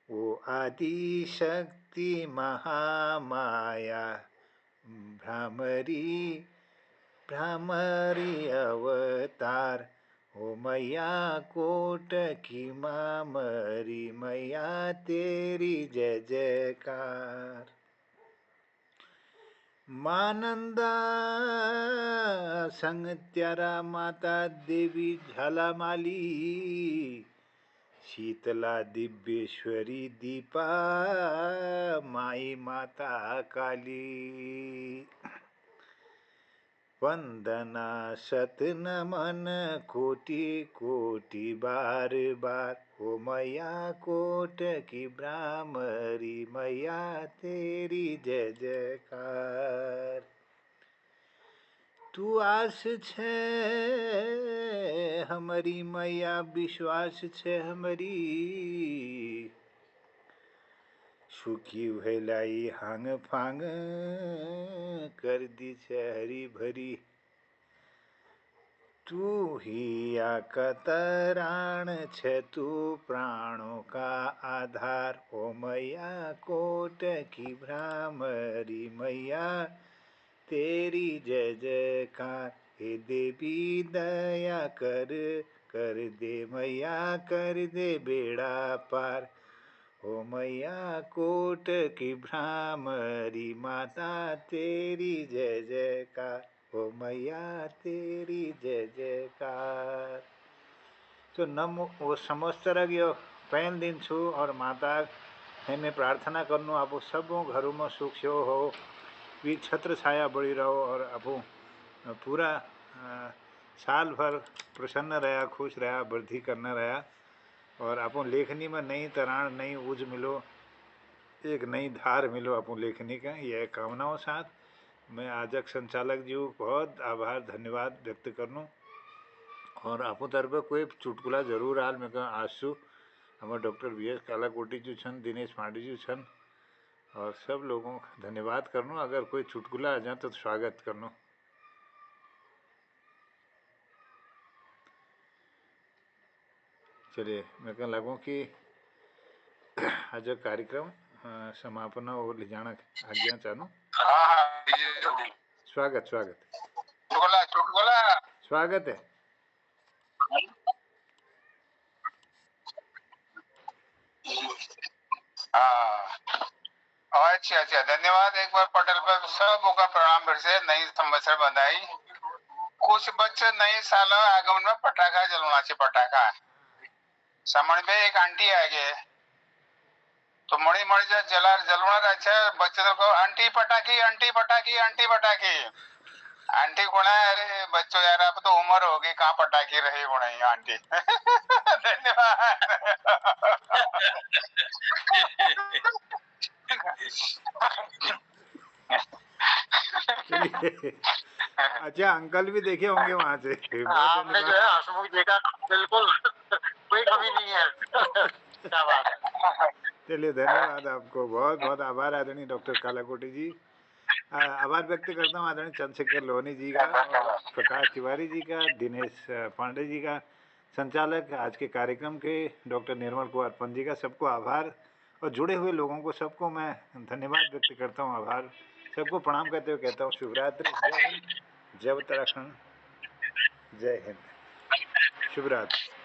ओ आदि शक्ति महामाया भ्रामरी भ्रामरी अवतार। ओ मैया कोट की मामरी मैया तेरी जय जयकार। मानंदा संग त्यारा माता देवी झालामाली। शीतला दिव्येश्वरी दीपा माई माता काली। वंदना सत नमन कोटि कोटि बार बार। ओ मैया कोट की भ्रामरी मैया तेरी जय जयकार। तू आस छे हमारी मैया विश्वास छे हमारी। सुखी भेलाई हांग फांग कर दी छे हरी भरी। तू ही आकतराण छे तू प्राणों का आधार। ओ मैया कोट की भ्रामरी मैया तेरी जय जयकार। हे देवी दया कर दे मैया कर दे बेड़ा पार। ओ मैया कोट की भ्रामरी माता तेरी जय जयकार। ओ मैया तेरी जय जयकार। तो नमो वो समस्तरग यो पहन दिन छु और माता मैं प्रार्थना करनु आपू सबों घरों में सुख से हो भी छत्र छाया बड़ी रहो और आपू पूरा साल भर प्रसन्न रहा खुश रहा वृद्धि करना रहा और आपो लेखनी में नई तराण नई ऊर्ज मिलो एक नई धार मिलो आपो लेखनी का यह कामनाओं साथ मैं आजक संचालक जी को बहुत आभार धन्यवाद व्यक्त करनू और आपो तरफ कोई चुटकुला जरूर हाल मैं आसू हमारे डॉक्टर VS कालाकोटी जी छन दिनेश पांडे जी छन और सब लोगों का धन्यवाद करनू। अगर कोई चुटकुला आ जाए तो स्वागत करनू। चलिए मैं कहने लगूँ कि आज कार्यक्रम समापन और ले जाना आज्ञा चाहूँ। स्वागत स्वागत चुटकुला स्वागत है। अच्छा अच्छा धन्यवाद एक बार पटेल पर सबों का प्रणाम फिर से नई संवत्सर बधाई। कुछ बच्चे नए साल आगमन में पटाखा जलवाना चाहिए। पटाखा समझ में एक आंटी आ गए तो मणि मणि जलवाना अच्छा बच्चे को आंटी पटाखी आंटी पटाखी आंटी पटाखी। आंटी कोना अरे बच्चों यार अब तो उम्र होगी कहाँ पटाखी रही होनी आंटी। धन्यवाद। अच्छा अंकल भी देखे होंगे वहाँ से। आपने जो है हसमुख जी का बिल्कुल कोई कमी नहीं है। क्या बात है। चलिए धन्यवाद आपको बहुत बहुत आभार आदरणीय डॉक्टर कालाकोटी जी। आभार व्यक्त करता हूँ आदरणीय चंद्रशेखर लोहानी जी का और प्रकाश तिवारी जी का दिनेश पांडे जी का संचालक आज के कार्यक्रम के डॉक्टर निर्मल कुमार पंत जी का सबको आभार और जुड़े हुए लोगों को सबको मैं धन्यवाद व्यक्त करता हूँ। आभार सबको प्रणाम करते हुए कहता हूँ शुभरात्रि। जय उत्तराखंड, जय हिंद, शुभ रात्रि।